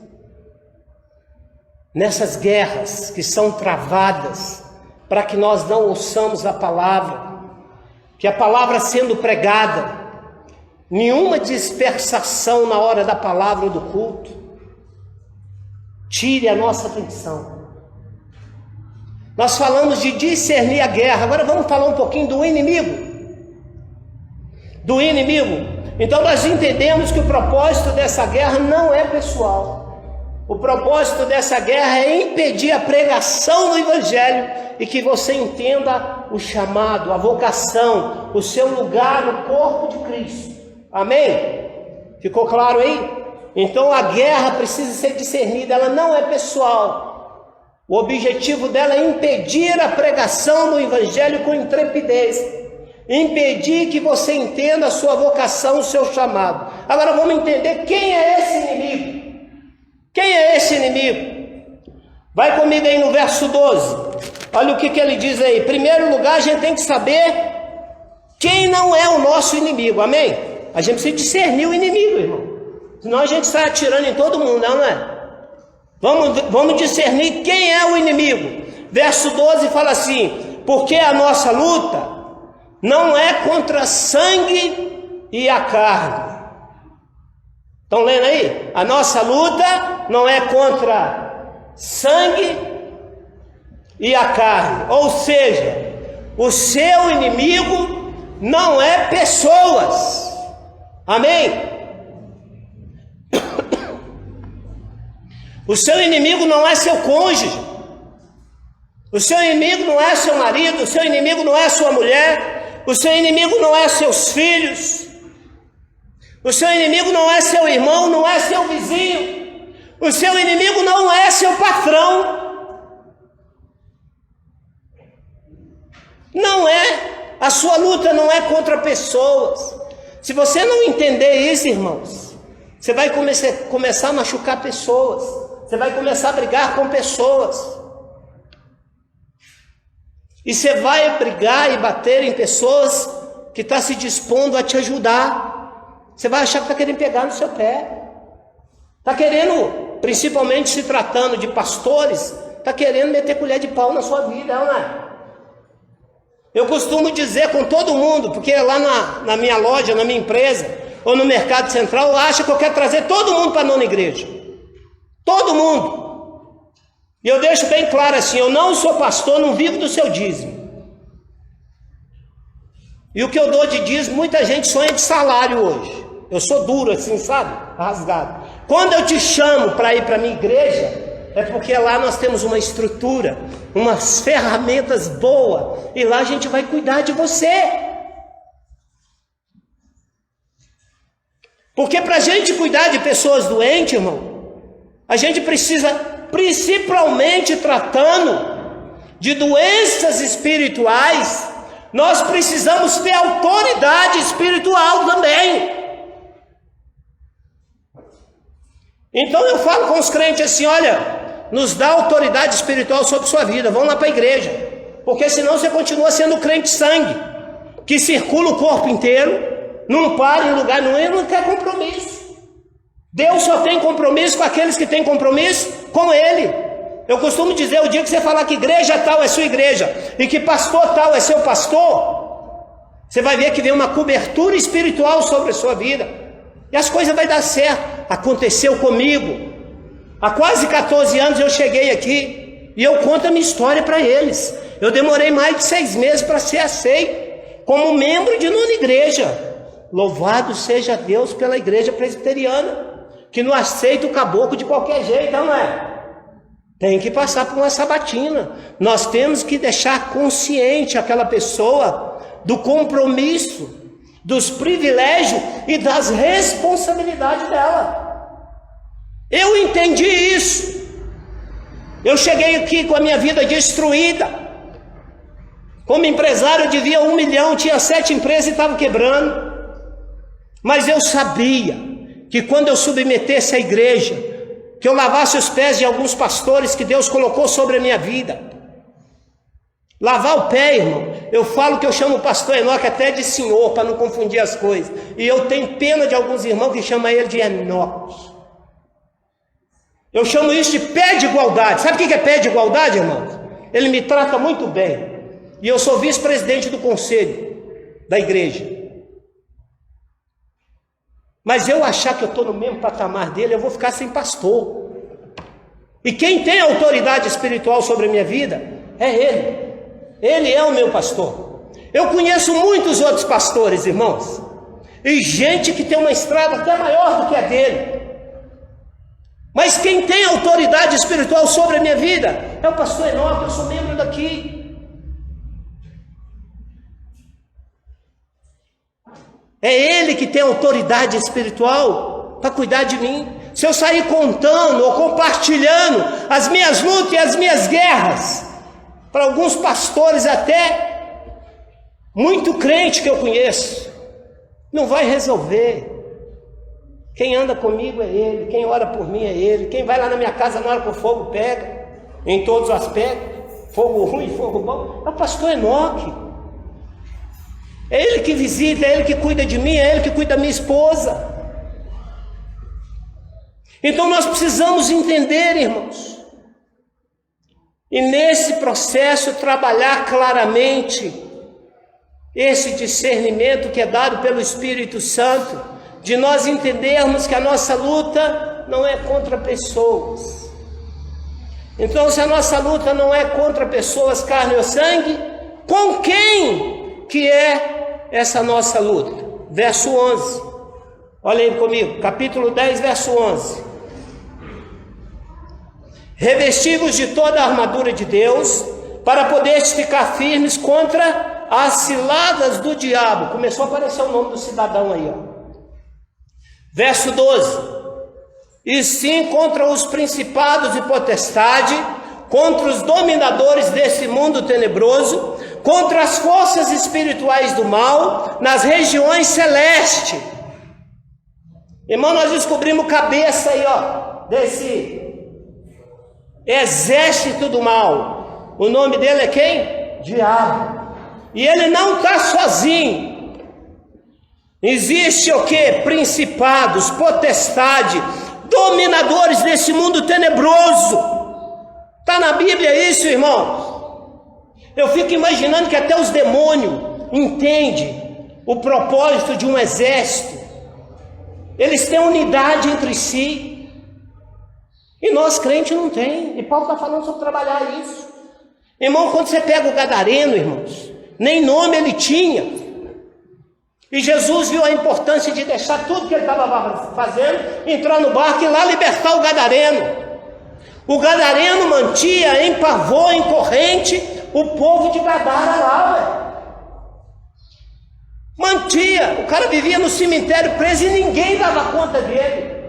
nessas guerras que são travadas, para que nós não ouçamos a palavra, que a palavra sendo pregada, nenhuma dispersação na hora da palavra ou do culto, tire a nossa atenção. Nós falamos de discernir a guerra, agora vamos falar um pouquinho do inimigo. Do inimigo. Então nós entendemos que o propósito dessa guerra não é pessoal. O propósito dessa guerra é impedir a pregação do Evangelho e que você entenda o chamado, a vocação, o seu lugar no corpo de Cristo. Amém? Ficou claro aí? Então a guerra precisa ser discernida, ela não é pessoal. O objetivo dela é impedir a pregação do Evangelho com intrepidez. Impedir que você entenda a sua vocação, o seu chamado. Agora vamos entender quem é esse inimigo. Quem é esse inimigo? Vai comigo aí no verso 12. Olha o que ele diz aí. Em primeiro lugar, a gente tem que saber quem não é o nosso inimigo. Amém? A gente precisa discernir o inimigo, irmão. Senão a gente sai atirando em todo mundo, não é? Vamos discernir quem é o inimigo. Verso 12 fala assim: porque a nossa luta não é contra sangue e a carne. Estão lendo aí? A nossa luta não é contra sangue e a carne. Ou seja, o seu inimigo não é pessoas. Amém? O seu inimigo não é seu cônjuge. O seu inimigo não é seu marido. O seu inimigo não é sua mulher. O seu inimigo não é seus filhos. O seu inimigo não é seu irmão, não é seu vizinho. O seu inimigo não é seu patrão. Não é. A sua luta não é contra pessoas. Se você não entender isso, irmãos, você vai começar a machucar pessoas. Você vai começar a brigar com pessoas. E você vai brigar e bater em pessoas que estão se dispondo a te ajudar. Você vai achar que está querendo pegar no seu pé. Está querendo, principalmente se tratando de pastores, está querendo meter colher de pau na sua vida, não é? Eu costumo dizer com todo mundo, porque lá na minha loja, na minha empresa, ou no mercado central, acha que eu quero trazer todo mundo para a nona igreja. Todo mundo. E eu deixo bem claro assim, eu não sou pastor, não vivo do seu dízimo. E o que eu dou de dízimo, muita gente sonha de salário hoje. Eu sou duro assim, sabe? Rasgado. Quando eu te chamo para ir para a minha igreja, é porque lá nós temos uma estrutura, umas ferramentas boas, e lá a gente vai cuidar de você. Porque para a gente cuidar de pessoas doentes, irmão, a gente precisa, principalmente tratando de doenças espirituais, nós precisamos ter autoridade espiritual também. Então eu falo com os crentes assim: olha, nos dá autoridade espiritual sobre sua vida, vão lá para a igreja, porque senão você continua sendo crente sangue, que circula o corpo inteiro, não para em lugar nenhum, não quer compromisso. Deus só tem compromisso com aqueles que têm compromisso com Ele. Eu costumo dizer, o dia que você falar que igreja tal é sua igreja, e que pastor tal é seu pastor, você vai ver que vem uma cobertura espiritual sobre a sua vida, e as coisas vão dar certo. Aconteceu comigo, há quase 14 anos eu cheguei aqui, e eu conto a minha história para eles. Eu demorei mais de 6 meses para ser aceito como membro de nona igreja. Louvado seja Deus pela igreja presbiteriana, que não aceita o caboclo de qualquer jeito, não é? Tem que passar por uma sabatina. Nós temos que deixar consciente aquela pessoa do compromisso, dos privilégios e das responsabilidades dela. Eu entendi isso. Eu cheguei aqui com a minha vida destruída. Como empresário eu devia 1 milhão, tinha 7 empresas e estava quebrando. Mas eu sabia que quando eu submetesse a igreja, que eu lavasse os pés de alguns pastores que Deus colocou sobre a minha vida. Lavar o pé, irmão, eu falo que eu chamo o pastor Enoque até de senhor, para não confundir as coisas. E eu tenho pena de alguns irmãos que chamam ele de Enoque. Eu chamo isso de pé de igualdade. Sabe o que é pé de igualdade, irmãos? Ele me trata muito bem. E eu sou vice-presidente do conselho da igreja. Mas eu achar que eu estou no mesmo patamar dele, eu vou ficar sem pastor. E quem tem autoridade espiritual sobre a minha vida é ele. Ele é o meu pastor. Eu conheço muitos outros pastores, irmãos, e gente que tem uma estrada até maior do que a dele. Mas quem tem autoridade espiritual sobre a minha vida é o pastor Enoque. Eu sou membro daqui. É ele que tem autoridade espiritual para cuidar de mim. Se eu sair contando ou compartilhando as minhas lutas e as minhas guerras, para alguns pastores até muito crente que eu conheço, não vai resolver. Quem anda comigo é ele, quem ora por mim é ele, quem vai lá na minha casa na hora que o fogo pega, em todos os aspectos, fogo ruim, fogo bom, é o pastor Enoque. É ele que visita, é ele que cuida de mim, é ele que cuida da minha esposa. Então nós precisamos entender, irmãos, e nesse processo trabalhar claramente esse discernimento que é dado pelo Espírito Santo, de nós entendermos que a nossa luta não é contra pessoas. Então, se a nossa luta não é contra pessoas, carne ou sangue, com quem que é essa nossa luta? Verso 11, olha aí comigo, capítulo 10, verso 11. Revesti-vos de toda a armadura de Deus, para poderes ficar firmes contra as ciladas do diabo. Começou a aparecer o nome do cidadão aí, ó. Verso 12. E sim contra os principados e potestade, contra os dominadores desse mundo tenebroso, contra as forças espirituais do mal, nas regiões celestes. Irmão, nós descobrimos cabeça aí, ó, desse exército do mal. O nome dele é quem? Diabo. E ele não está sozinho. Existe o que? Principados, potestade, dominadores desse mundo tenebroso. Está na Bíblia isso, irmãos. Eu fico imaginando que até os demônios entendem o propósito de um exército. Eles têm unidade entre si. E nós crentes não tem. E Paulo está falando sobre trabalhar isso. Irmão, quando você pega o gadareno, irmãos, nem nome ele tinha. E Jesus viu a importância de deixar tudo que ele estava fazendo, entrar no barco e lá libertar o gadareno. O gadareno mantinha em pavor, em corrente, o povo de Gadara lá, mantinha. O cara vivia no cemitério preso e ninguém dava conta dele.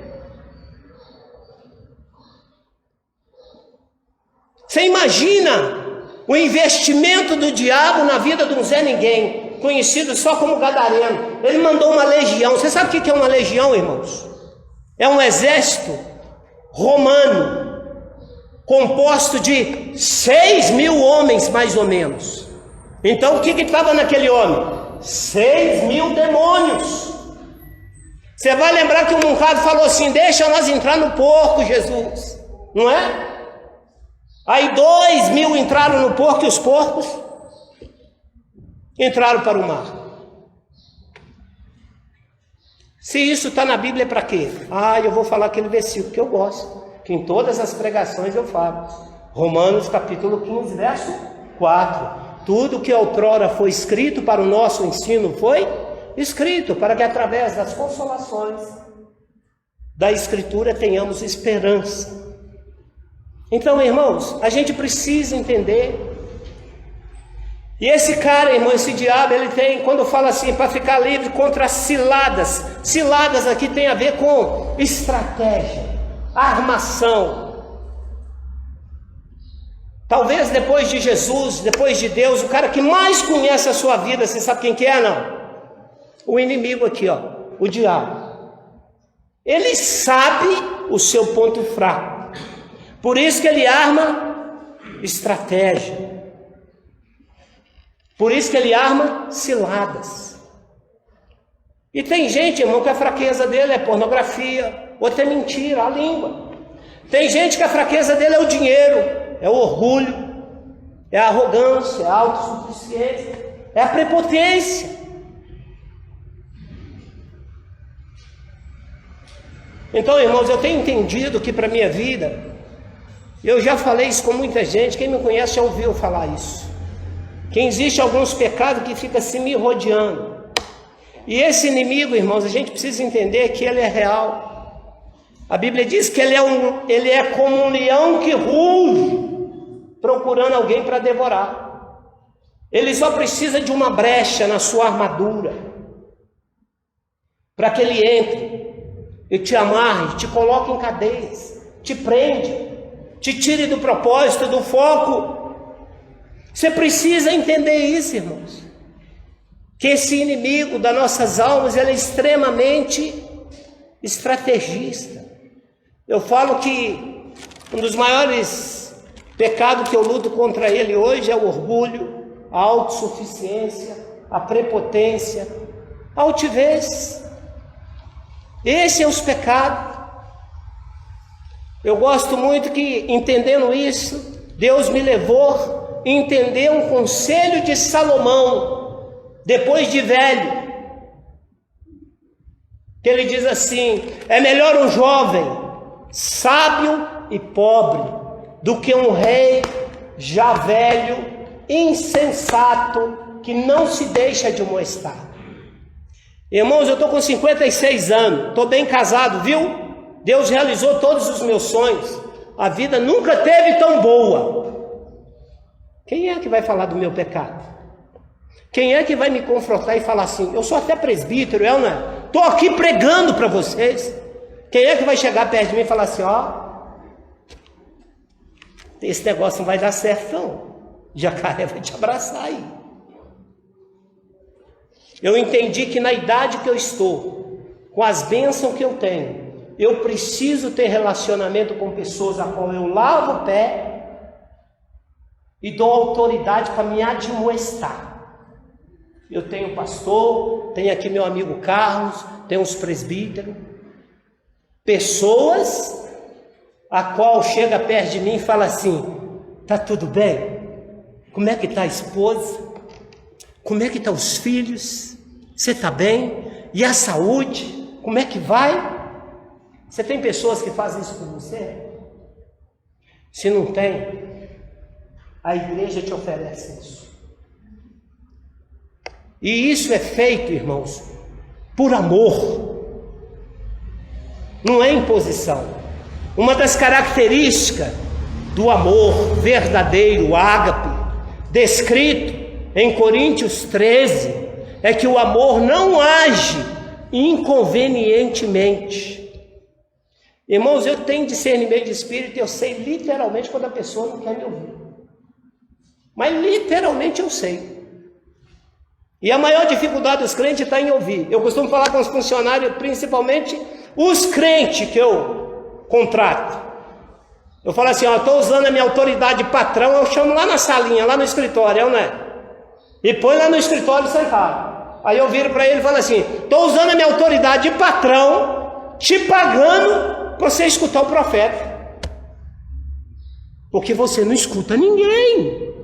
Você imagina o investimento do diabo na vida de um Zé Ninguém, conhecido só como gadareno. Ele mandou uma legião. Você sabe o que é uma legião, irmãos? É um exército romano, composto de 6.000 homens, mais ou menos. Então o que estava naquele homem? 6.000 demônios. Você vai lembrar que o moncado falou assim: deixa nós entrar no porco, Jesus, não é? Aí 2.000 entraram no porco e os porcos entraram para o mar. Se isso está na Bíblia, é para quê? Eu vou falar aquele versículo que eu gosto, que em todas as pregações eu falo. Romanos capítulo 15, verso 4. Tudo que outrora foi escrito para o nosso ensino foi escrito para que através das consolações da Escritura tenhamos esperança. Então, irmãos, a gente precisa entender. E esse cara, irmão, esse diabo, ele tem, quando fala assim, para ficar livre contra ciladas. Ciladas aqui tem a ver com estratégia, armação. Talvez depois de Jesus, depois de Deus, o cara que mais conhece a sua vida, você sabe quem que é, não? O inimigo aqui, ó, o diabo. Ele sabe o seu ponto fraco. Por isso que ele arma estratégia. Por isso que ele arma ciladas. E tem gente, irmão, que a fraqueza dele é pornografia, outra é mentira, a língua. Tem gente que a fraqueza dele é o dinheiro, é o orgulho, é a arrogância, é a autossuficiência, é a prepotência. Então, irmãos, eu tenho entendido que para a minha vida, eu já falei isso com muita gente, quem me conhece já ouviu falar isso, que existe alguns pecados que ficam assim me rodeando. E esse inimigo, irmãos, a gente precisa entender que ele é real. A Bíblia diz que ele é como um leão que ruge, procurando alguém para devorar. Ele só precisa de uma brecha na sua armadura, para que ele entre e te amarre, te coloque em cadeias, te prende, te tire do propósito, do foco. Você precisa entender isso, irmãos, que esse inimigo das nossas almas, ele é extremamente estrategista. Eu falo que um dos maiores pecados que eu luto contra ele hoje é o orgulho, a autossuficiência, a prepotência, a altivez. Esses são os pecados. Eu gosto muito que, entendendo isso, Deus me levou a entender um conselho de Salomão, depois de velho, que ele diz assim: é melhor um jovem sábio e pobre do que um rei já velho, insensato, que não se deixa admoestar. Irmãos, eu estou com 56 anos, estou bem casado, viu? Deus realizou todos os meus sonhos. A vida nunca teve tão boa. Quem é que vai falar do meu pecado? Quem é que vai me confrontar e falar assim: eu sou até presbítero, eu não estou aqui pregando para vocês. Quem é que vai chegar perto de mim e falar assim: esse negócio não vai dar certo não, jacaré vai te abraçar aí. Eu entendi que na idade que eu estou, com as bênçãos que eu tenho, eu preciso ter relacionamento com pessoas a qual eu lavo o pé e dou autoridade para me admoestar. Eu tenho pastor, tenho aqui meu amigo Carlos, tenho uns presbíteros, pessoas a qual chega perto de mim e fala assim: tá tudo bem? Como é que está a esposa? Como é que estão os filhos? Você está bem? E a saúde? Como é que vai? Você tem pessoas que fazem isso por você? Se não tem, a igreja te oferece isso. E isso é feito, irmãos, por amor. Não é imposição. Uma das características do amor verdadeiro, ágape, descrito em Coríntios 13, é que o amor não age inconvenientemente. Irmãos, eu tenho discernimento de espírito e eu sei literalmente quando a pessoa não quer me ouvir. Mas literalmente eu sei. E a maior dificuldade dos crentes está em ouvir. Eu costumo falar com os funcionários, principalmente os crentes que eu contrato. Eu falo assim, ó, estou usando a minha autoridade de patrão, eu chamo lá na salinha, lá no escritório, né? E põe lá no escritório sentado. Aí eu viro para ele e falo assim, estou usando a minha autoridade de patrão, te pagando para você escutar o profeta. Porque você não escuta ninguém.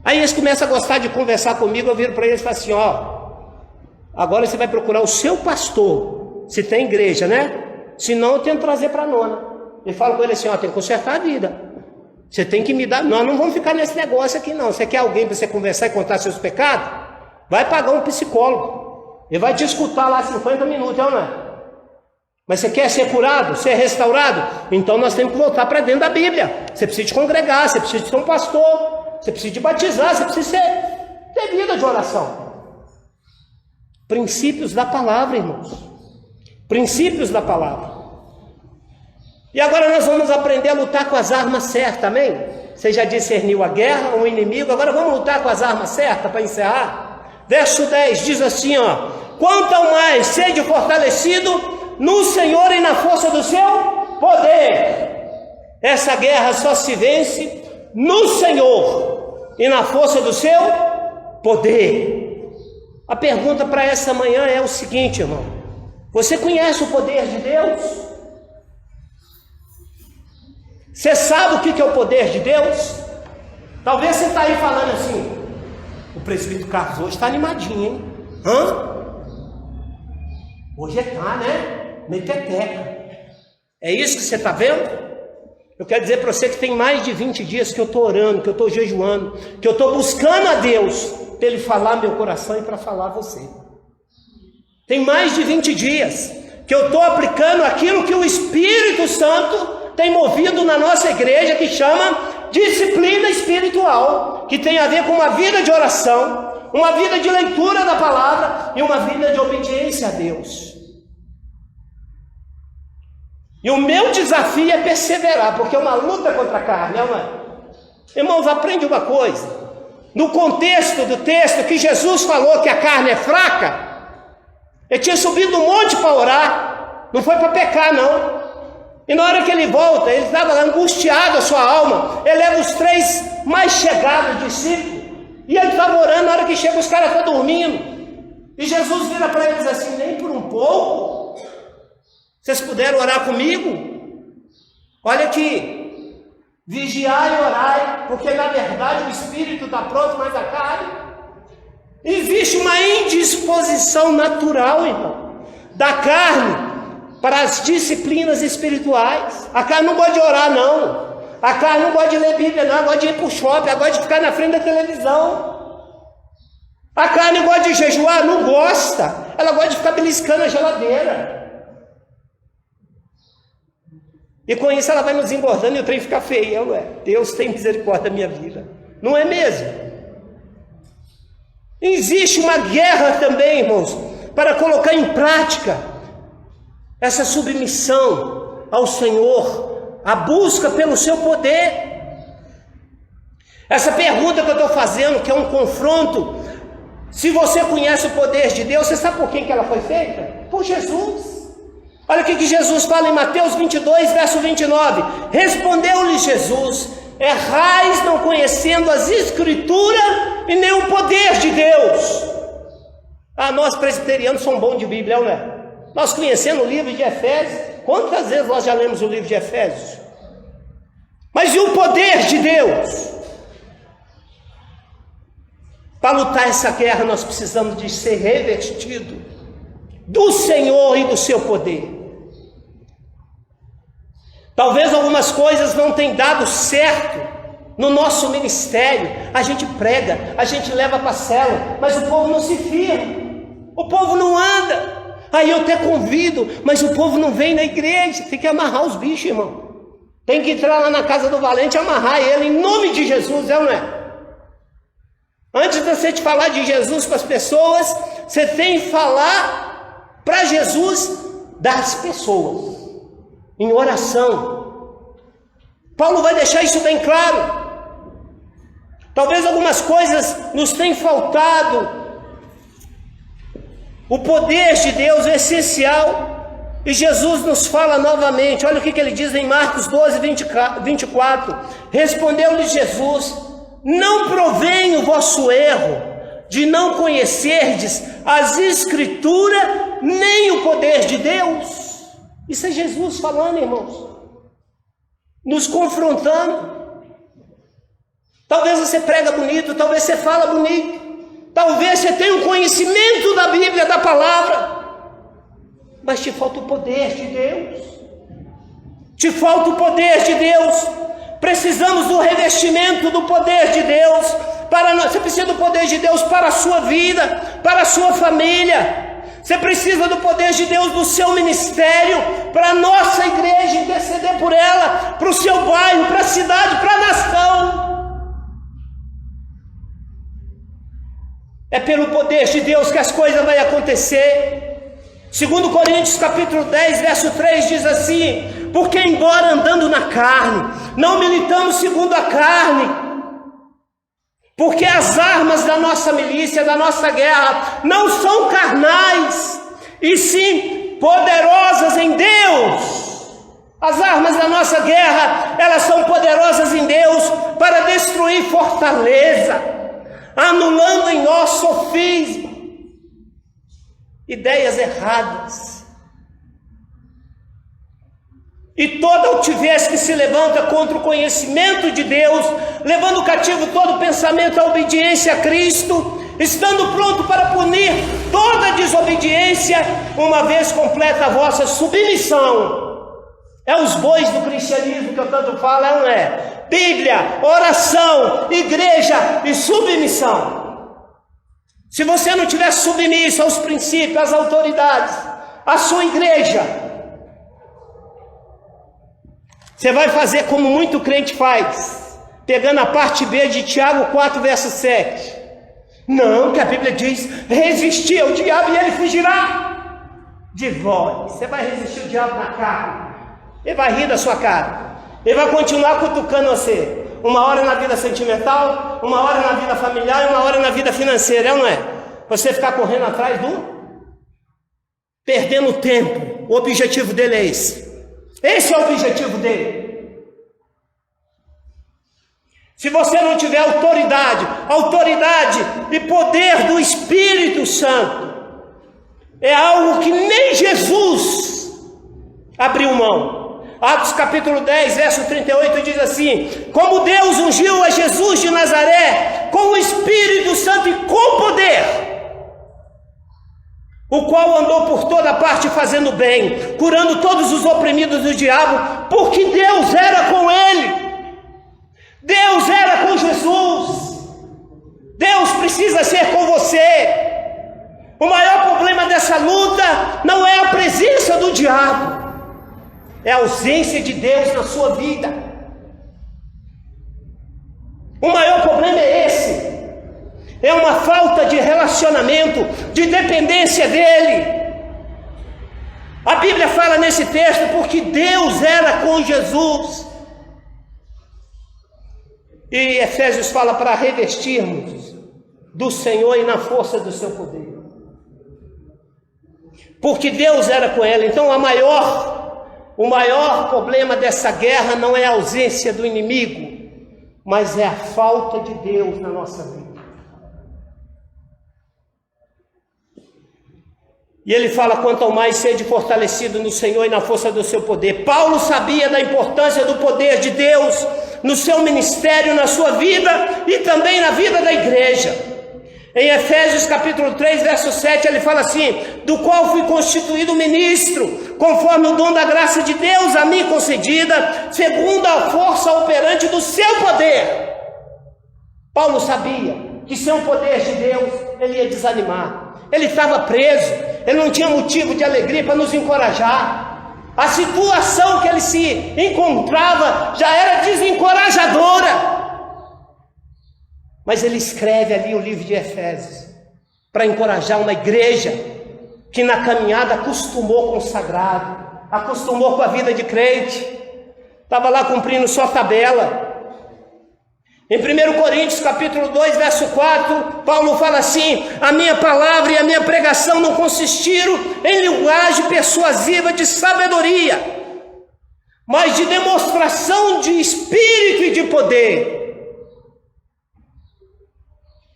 Aí eles começam a gostar de conversar comigo, eu viro para eles e falo assim, ó, agora você vai procurar o seu pastor, se tem igreja, né? Se não, eu tenho que trazer para a nona. Eu falo com ele assim, ó, tem que consertar a vida. Você tem que me dar, nós não vamos ficar nesse negócio aqui não. Você quer alguém para você conversar e contar seus pecados? Vai pagar um psicólogo. Ele vai te escutar lá 50 minutos, não é? Mas você quer ser curado, ser restaurado? Então nós temos que voltar para dentro da Bíblia. Você precisa de congregar, você precisa de ser um pastor, você precisa de batizar, você precisa ter vida de oração. Princípios da palavra, irmãos. Princípios da palavra. E agora nós vamos aprender a lutar com as armas certas, amém? Você já discerniu a guerra, o inimigo, agora vamos lutar com as armas certas para encerrar? Verso 10 diz assim, ó: quanto ao mais sede fortalecido no Senhor e na força do seu poder. Essa guerra só se vence no Senhor e na força do seu poder. A pergunta para essa manhã é o seguinte, irmão: você conhece o poder de Deus? Você sabe o que é o poder de Deus? Talvez você está aí falando assim: o presbítero Carlos hoje está animadinho, hein? Hoje está, né? Meteteca. É isso que você está vendo? Eu quero dizer para você que tem mais de 20 dias que eu estou orando, que eu estou jejuando, que eu estou buscando a Deus para Ele falar meu coração e para falar a você. Tem mais de 20 dias que eu estou aplicando aquilo que o Espírito Santo tem movido na nossa igreja, que chama disciplina espiritual, que tem a ver com uma vida de oração, uma vida de leitura da palavra e uma vida de obediência a Deus. E o meu desafio é perseverar, porque é uma luta contra a carne, não é? Irmãos, aprende uma coisa: no contexto do texto que Jesus falou que a carne é fraca, ele tinha subido no monte para orar, não foi para pecar não. E na hora que ele volta, ele estava angustiado a sua alma. Ele leva os 3 mais chegados discípulos, e ele estava orando. Na hora que chega, os caras estão dormindo, e Jesus vira para eles assim: nem por um pouco vocês puderam orar comigo? Olha aqui, vigiai e orai, porque na verdade o espírito está pronto, mas a carne. Existe uma indisposição natural, irmão, da carne para as disciplinas espirituais. A carne não gosta de orar, não. A carne não gosta de ler Bíblia, não. Ela gosta de ir para o shopping, ela gosta de ficar na frente da televisão. A carne gosta de jejuar? Não gosta. Ela gosta de ficar beliscando a geladeira. E com isso ela vai nos engordando e o trem fica feio, não é? Deus tem misericórdia da minha vida. Não é mesmo? Existe uma guerra também, irmãos, para colocar em prática essa submissão ao Senhor, a busca pelo seu poder. Essa pergunta que eu estou fazendo, que é um confronto, se você conhece o poder de Deus, você sabe por quem que ela foi feita? Por Jesus. Olha o que Jesus fala em Mateus 22, verso 29. Respondeu-lhe Jesus: errais não conhecendo as Escrituras e nem o poder de Deus. Nós presbiterianos somos bons de Bíblia, não é? Nós conhecendo o livro de Efésios, quantas vezes nós já lemos o livro de Efésios? Mas e o poder de Deus? Para lutar essa guerra, nós precisamos de ser revestido do Senhor e do seu poder. Talvez algumas coisas não tenham dado certo no nosso ministério. A gente prega, a gente leva para a célula, mas o povo não se firma, o povo não anda. Aí eu até convido, mas o povo não vem na igreja. Tem que amarrar os bichos, irmão. Tem que entrar lá na casa do valente e amarrar ele em nome de Jesus, não é? Antes de você te falar de Jesus para as pessoas, você tem que falar para Jesus das pessoas, em oração. Paulo vai deixar isso bem claro. Talvez algumas coisas nos tenham faltado. O poder de Deus é essencial. E Jesus nos fala novamente, olha o que ele diz em Marcos 12, 24. Respondeu-lhe Jesus: não provém o vosso erro de não conhecerdes as Escrituras, nem o poder de Deus. Isso é Jesus falando, irmãos, nos confrontando. Talvez você prega bonito, talvez você fala bonito, talvez você tenha um conhecimento da Bíblia, da palavra, mas te falta o poder de Deus. Te falta o poder de Deus. Precisamos do revestimento do poder de Deus. Você precisa do poder de Deus para a sua vida, para a sua família. Você precisa do poder de Deus no seu ministério, para a nossa igreja, interceder por ela, para o seu bairro, para a cidade, para a nação. É pelo poder de Deus que as coisas vão acontecer. 2 Coríntios capítulo 10, verso 3 diz assim: porque embora andando na carne, não militamos segundo a carne, porque as armas da nossa milícia, da nossa guerra, não são carnais, e sim poderosas em Deus. As armas da nossa guerra, elas são poderosas em Deus para destruir fortaleza, anulando em nós sofisma, ideias erradas, e toda altivez que se levanta contra o conhecimento de Deus, levando cativo todo pensamento à obediência a Cristo, estando pronto para punir toda desobediência, uma vez completa a vossa submissão. É os bois do cristianismo que eu tanto falo, não é? Bíblia, oração, igreja e submissão. Se você não tiver submisso aos princípios, às autoridades, à sua igreja, você vai fazer como muito crente faz, pegando a parte B de Tiago 4, verso 7. Não, que a Bíblia diz: resistir ao diabo e ele fugirá de vós. Você vai resistir ao diabo na carne, ele vai rir da sua cara, ele vai continuar cutucando você. Uma hora na vida sentimental, uma hora na vida familiar e uma hora na vida financeira, é ou não é? Você ficar correndo atrás perdendo tempo. O objetivo dele é esse. Esse é o objetivo dele. Se você não tiver autoridade e poder do Espírito Santo, é algo que nem Jesus abriu mão. Atos capítulo 10, verso 38 diz assim: como Deus ungiu a Jesus de Nazaré com o Espírito Santo e com poder, o qual andou por toda parte fazendo bem, curando todos os oprimidos do diabo, porque Deus era com ele. Deus era com Jesus. Deus precisa ser com você. O maior problema dessa luta não é a presença do diabo, é a ausência de Deus na sua vida. O maior problema é esse. É uma falta de relacionamento, de dependência dele. A Bíblia fala nesse texto porque Deus era com Jesus. E Efésios fala para revestirmos do Senhor e na força do seu poder. Porque Deus era com ela. Então o maior problema dessa guerra não é a ausência do inimigo, mas é a falta de Deus na nossa vida. E ele fala: quanto ao mais sede fortalecido no Senhor e na força do seu poder. Paulo sabia da importância do poder de Deus no seu ministério, na sua vida e também na vida da igreja. Em Efésios capítulo 3, verso 7, ele fala assim: do qual fui constituído ministro, conforme o dom da graça de Deus a mim concedida, segundo a força operante do seu poder. Paulo sabia que sem o poder de Deus ele ia desanimar. Ele estava preso, ele não tinha motivo de alegria para nos encorajar. A situação que ele se encontrava já era desencorajadora. Mas ele escreve ali o livro de Efésios para encorajar uma igreja que na caminhada acostumou com o sagrado, acostumou com a vida de crente, estava lá cumprindo sua tabela. Em 1 Coríntios capítulo 2, verso 4, Paulo fala assim: a minha palavra e a minha pregação não consistiram em linguagem persuasiva de sabedoria, mas de demonstração de espírito e de poder.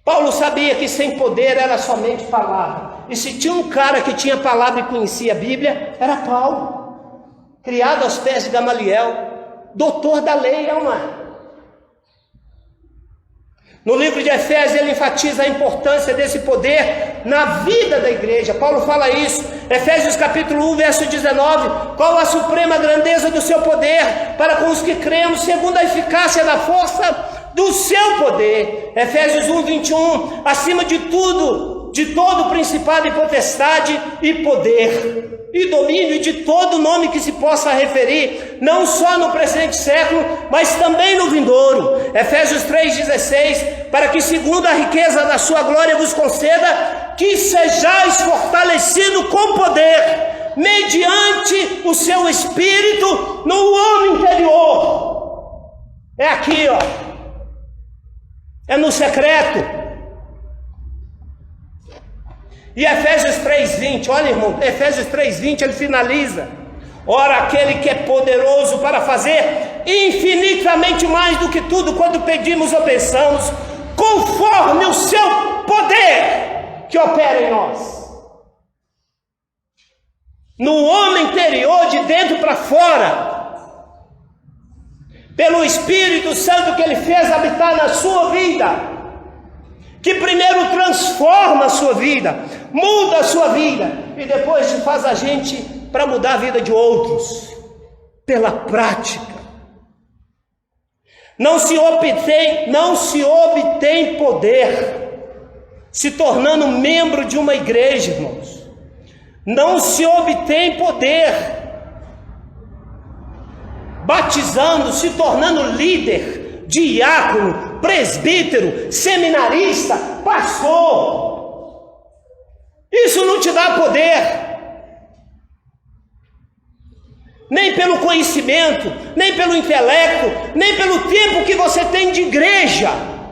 Paulo sabia que sem poder era somente palavra. E se tinha um cara que tinha palavra e conhecia a Bíblia, era Paulo, criado aos pés de Gamaliel, doutor da lei, não é? No livro de Efésios ele enfatiza a importância desse poder na vida da igreja. Paulo fala isso, Efésios capítulo 1, verso 19: qual a suprema grandeza do seu poder para com os que cremos, segundo a eficácia da força do seu poder. Efésios 1, 21: acima de tudo, de todo principado e potestade e poder e domínio e de todo nome que se possa referir, não só no presente século, mas também no vindouro. Efésios 3,16: para que segundo a riqueza da sua glória vos conceda que sejais fortalecido com poder, mediante o seu espírito no homem interior. É aqui, ó. É no secreto. E Efésios 3,20, olha irmão, Efésios 3,20 ele finaliza: ora, aquele que é poderoso para fazer infinitamente mais do que tudo quando pedimos ou pensamos, conforme o seu poder que opera em nós. No homem interior, de dentro para fora, pelo Espírito Santo que ele fez habitar na sua vida, que primeiro transforma a sua vida, muda a sua vida, e depois faz a gente para mudar a vida de outros, pela prática. Não se obtém poder se tornando membro de uma igreja, irmãos. Não se obtém poder batizando, se tornando líder, diácono, presbítero, seminarista, pastor. Isso não te dá poder, nem pelo conhecimento, nem pelo intelecto, nem pelo tempo que você tem de igreja,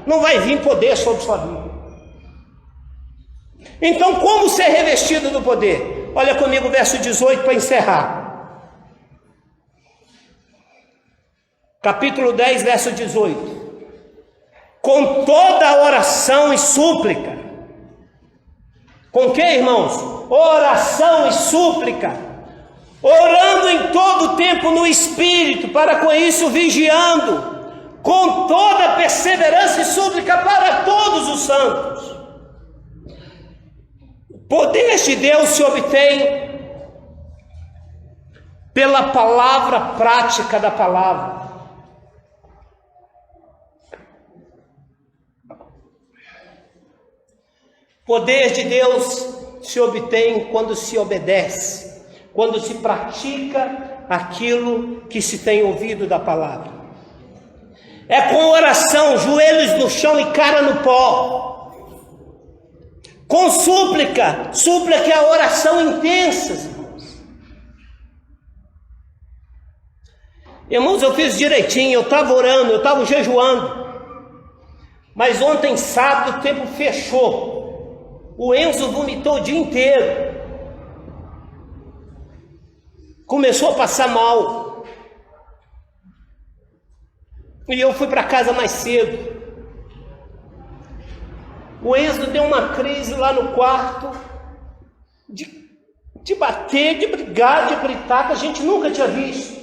não vai vir poder sobre sua vida. Então, como ser revestido do poder? Olha comigo o verso 18 para encerrar. Capítulo 10, verso 18. Com toda oração e súplica. Com que, irmãos? Oração e súplica. Orando em todo tempo no Espírito, para com isso vigiando, com toda perseverança e súplica para todos os santos. O poder de Deus se obtém pela palavra prática da palavra. Poder de Deus se obtém quando se obedece, quando se pratica aquilo que se tem ouvido da palavra. É com oração, joelhos no chão e cara no pó. Com súplica, súplica é a oração intensa, irmãos. Irmãos, eu fiz direitinho, eu estava orando, eu estava jejuando. Mas ontem, sábado, o tempo fechou. O Enzo vomitou o dia inteiro. Começou a passar mal. E eu fui para casa mais cedo. O Enzo deu uma crise lá no quarto, de bater, de brigar, de gritar, que a gente nunca tinha visto.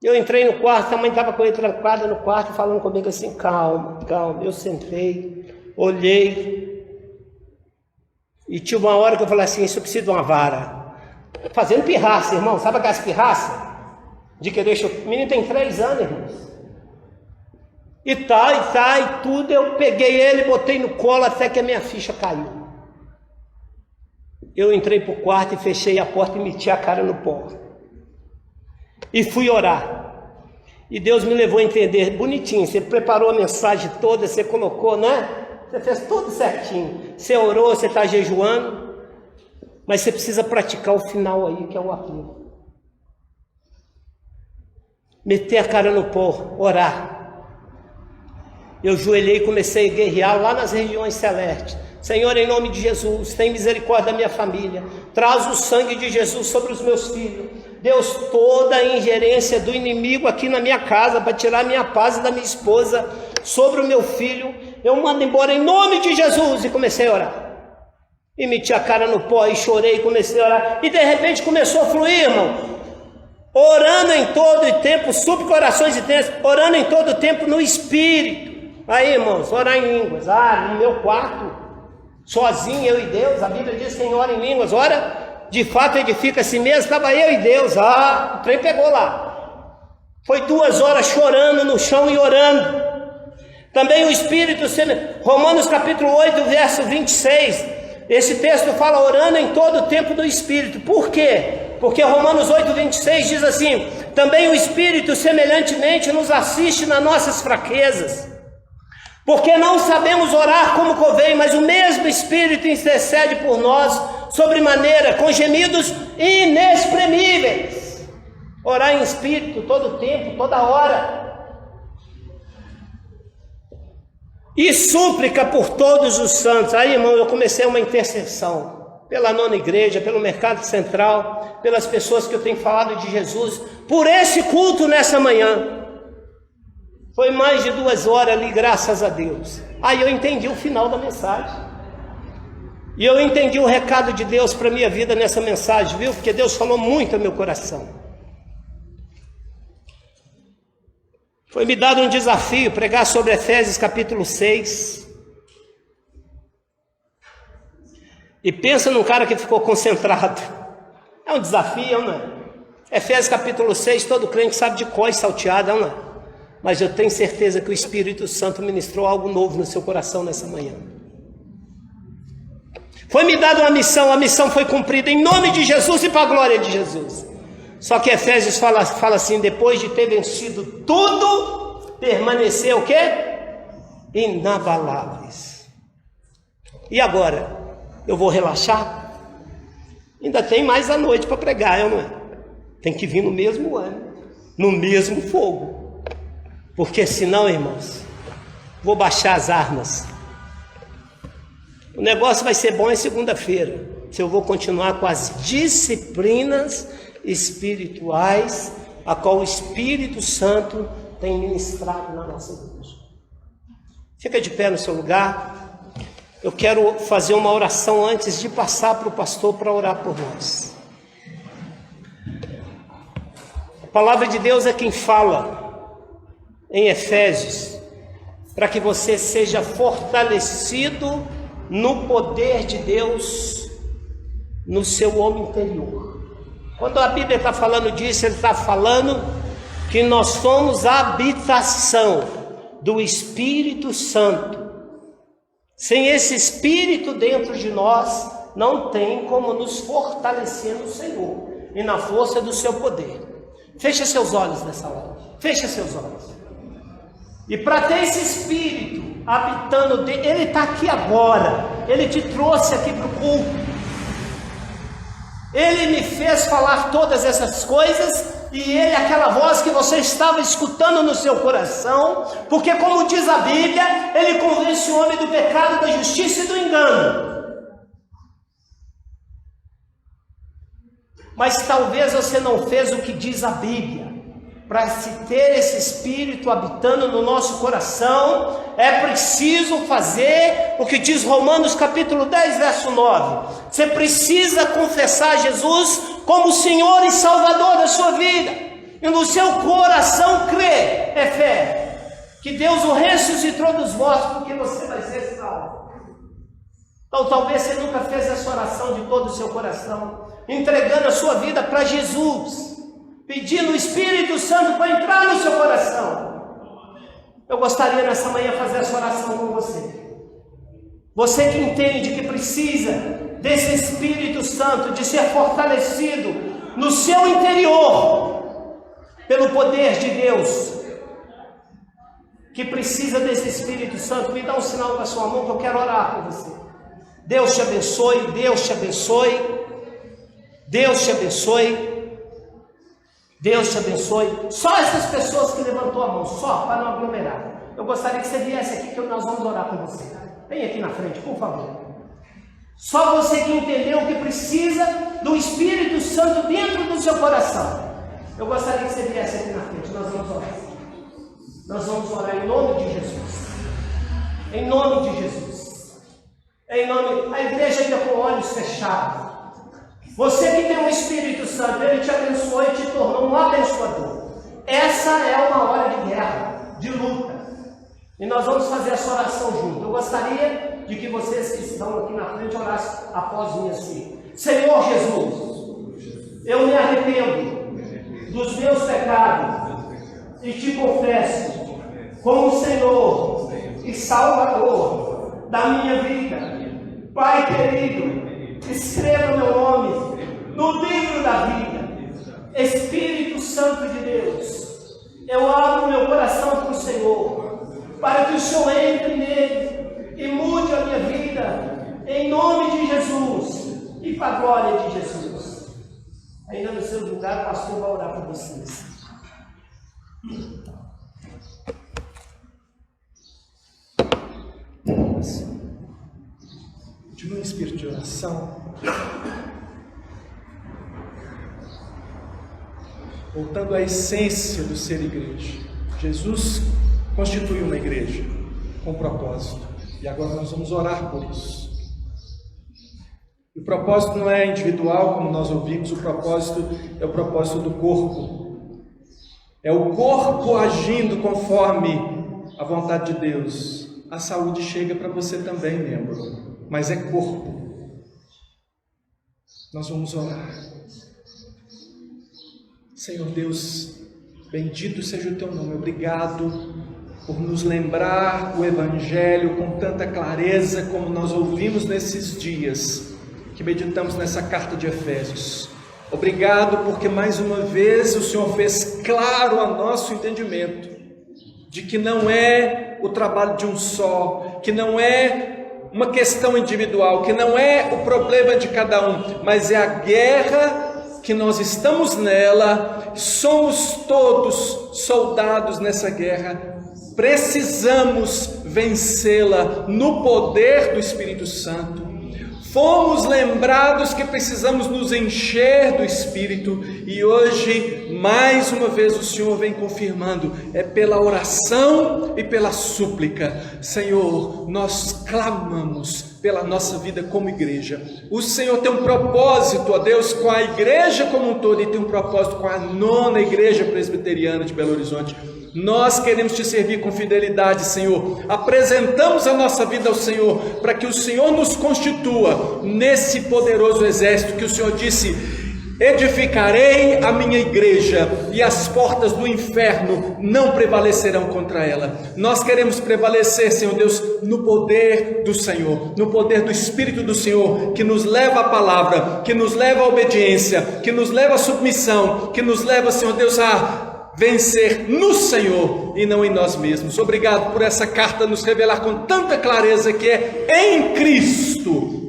Eu entrei no quarto, a mãe estava com ele trancada no quarto, falando comigo assim: calma, calma. Eu sentei, olhei. E tinha uma hora que eu falei assim: isso precisa de uma vara. Fazendo pirraça, irmão. Sabe aquelas pirraças? De que deixa... O menino tem 3 anos, irmãos. E tudo. Eu peguei ele, botei no colo até que a minha ficha caiu. Eu entrei para o quarto e fechei a porta e meti a cara no pó. E fui orar. E Deus me levou a entender bonitinho. Você preparou a mensagem toda, você colocou, né? Você fez tudo certinho. Você orou, você está jejuando. Mas você precisa praticar o final aí, que é o apelo. Meter a cara no pó, orar. Eu joelhei e comecei a guerrear lá nas regiões celestes. Senhor, em nome de Jesus, tem misericórdia da minha família, traz o sangue de Jesus sobre os meus filhos. Deus, toda a ingerência do inimigo aqui na minha casa, para tirar a minha paz e da minha esposa, sobre o meu filho, eu mando embora em nome de Jesus. E comecei a orar. E meti a cara no pó e chorei, comecei a orar. E de repente começou a fluir, irmão. Orando em todo o tempo, súplica, orações intensas, orando em todo o tempo no Espírito. Aí, irmãos, orar em línguas. No meu quarto, sozinho, eu e Deus. A Bíblia diz que quem ora em línguas, ora, de fato edifica a si mesmo. Estava eu e Deus. O trem pegou lá. Foi 2 horas chorando no chão e orando. Também o Espírito, Romanos capítulo 8, verso 26. Esse texto fala orando em todo o tempo do Espírito. Por quê? Porque Romanos 8, 26 diz assim: também o Espírito semelhantemente nos assiste nas nossas fraquezas. Porque não sabemos orar como convém, mas o mesmo Espírito intercede por nós, sobremaneira, com gemidos inexprimíveis. Orar em Espírito todo tempo, toda hora. E súplica por todos os santos. Aí, irmão, eu comecei uma intercessão pela nona igreja, pelo Mercado Central, pelas pessoas que eu tenho falado de Jesus, por esse culto nessa manhã. Foi mais de 2 horas ali, graças a Deus. Aí eu entendi o final da mensagem. E eu entendi o recado de Deus para a minha vida nessa mensagem, viu? Porque Deus falou muito ao meu coração. Foi me dado um desafio, pregar sobre Efésios capítulo 6. E pensa num cara que ficou concentrado. É um desafio, não é? Efésios capítulo 6, todo crente sabe de cor e salteado, não é? Mas eu tenho certeza que o Espírito Santo ministrou algo novo no seu coração nessa manhã. Foi me dada uma missão, a missão foi cumprida em nome de Jesus e para a glória de Jesus. Só que Efésios fala assim: depois de ter vencido tudo, permaneceu o quê? Inabaláveis. E agora? Eu vou relaxar? Ainda tem mais a noite para pregar, não é? Tem que vir no mesmo ano, no mesmo fogo. Porque senão, irmãos, vou baixar as armas. O negócio vai ser bom em segunda-feira, se eu vou continuar com as disciplinas espirituais a qual o Espírito Santo tem ministrado na nossa igreja. Fica de pé no seu lugar. Eu quero fazer uma oração antes de passar para o pastor para orar por nós. A palavra de Deus é quem fala em Efésios, para que você seja fortalecido no poder de Deus, no seu homem interior. Quando a Bíblia está falando disso, ele está falando que nós somos a habitação do Espírito Santo. Sem esse Espírito dentro de nós, não tem como nos fortalecer no Senhor e na força do seu poder. Fecha seus olhos nessa hora, fecha seus olhos. E para ter esse Espírito habitando dentro, Ele está aqui agora, Ele te trouxe aqui para o culto, Ele me fez falar todas essas coisas, e Ele é aquela voz que você estava escutando no seu coração, porque como diz a Bíblia, Ele convence o homem do pecado, da justiça e do engano. Mas talvez você não fez o que diz a Bíblia. Para se ter esse Espírito habitando no nosso coração, é preciso fazer o que diz Romanos capítulo 10, verso 9. Você precisa confessar Jesus como Senhor e Salvador da sua vida, e no seu coração crer, é fé, que Deus o ressuscitou dos mortos, porque você vai ser salvo. Então talvez você nunca fez essa oração de todo o seu coração, entregando a sua vida para Jesus, pedindo o Espírito Santo para entrar no seu coração. Eu gostaria nessa manhã fazer essa oração com você. Você que entende que precisa desse Espírito Santo, de ser fortalecido no seu interior, pelo poder de Deus, que precisa desse Espírito Santo, me dá um sinal com a sua mão que eu quero orar por você. Deus te abençoe, Deus te abençoe, Deus te abençoe. Deus te abençoe. Só essas pessoas que levantou a mão, só para não aglomerar. eu gostaria que você viesse aqui que nós vamos orar com você. Vem aqui na frente, por favor. Só você que entendeu que precisa do Espírito Santo dentro do seu coração. Eu gostaria que você viesse aqui na frente, nós vamos orar. Nós vamos orar em nome de Jesus. Em nome de Jesus. Em nome, a igreja ainda com olhos fechados. Você que tem o Espírito Santo, Ele te abençoou e te tornou um abençoador. Essa é uma hora de guerra, de luta. E nós vamos fazer essa oração junto. Eu gostaria de que vocês que estão aqui na frente orassem após mim assim. Senhor Jesus, eu me arrependo dos meus pecados e te confesso como Senhor e Salvador da minha vida. Pai querido, escreva meu nome no livro da vida. Espírito Santo de Deus, eu abro meu coração para o Senhor, para que o Senhor entre nele e mude a minha vida, em nome de Jesus e para a glória de Jesus. Ainda no seu lugar, o pastor vai orar por vocês. Continue em espírito de oração. Voltando à essência do ser igreja. Jesus constituiu uma igreja com propósito. E agora nós vamos orar por isso. E o propósito não é individual, como nós ouvimos, o propósito é o propósito do corpo. É o corpo agindo conforme a vontade de Deus. A saúde chega para você também, membro, mas é corpo. Nós vamos orar. Senhor Deus, bendito seja o teu nome. Obrigado por nos lembrar o Evangelho com tanta clareza como nós ouvimos nesses dias que meditamos nessa carta de Efésios. Obrigado porque mais uma vez o Senhor fez claro a nosso entendimento de que não é o trabalho de um só, que não é uma questão individual, que não é o problema de cada um, mas é a guerra que nós estamos nela, somos todos soldados nessa guerra, precisamos vencê-la no poder do Espírito Santo. Fomos lembrados que precisamos nos encher do Espírito e hoje, mais uma vez, o Senhor vem confirmando, é pela oração e pela súplica. Senhor, nós clamamos pela nossa vida como igreja. O Senhor tem um propósito, ó Deus, com a igreja como um todo e tem um propósito com a 9ª Igreja Presbiteriana de Belo Horizonte. Nós queremos te servir com fidelidade, Senhor. Apresentamos a nossa vida ao Senhor, para que o Senhor nos constitua nesse poderoso exército que o Senhor disse: edificarei a minha igreja e as portas do inferno não prevalecerão contra ela. Nós queremos prevalecer, Senhor Deus, no poder do Senhor, no poder do Espírito do Senhor, que nos leva à palavra, que nos leva à obediência, que nos leva à submissão, que nos leva, Senhor Deus, a vencer no Senhor e não em nós mesmos. Obrigado por essa carta nos revelar com tanta clareza que é em Cristo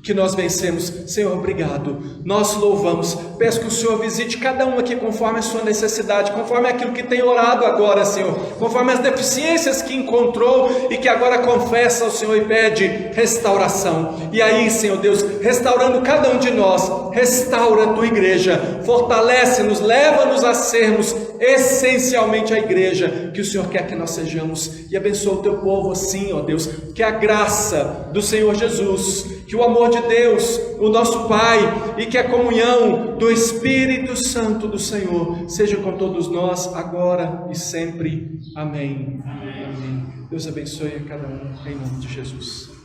que nós vencemos. Senhor, obrigado, nós louvamos. Peço que o Senhor visite cada um aqui conforme a sua necessidade, conforme aquilo que tem orado agora, Senhor, conforme as deficiências que encontrou e que agora confessa ao Senhor e pede restauração. E aí, Senhor Deus, restaurando cada um de nós, restaura a tua igreja, fortalece-nos, leva-nos a sermos essencialmente a igreja que o Senhor quer que nós sejamos, e abençoa o teu povo assim, ó Deus, que a graça do Senhor Jesus, que o amor de Deus, o nosso Pai, e que a comunhão do Espírito Santo do Senhor seja com todos nós, agora e sempre. Amém. Amém. Deus abençoe a cada um, em nome de Jesus.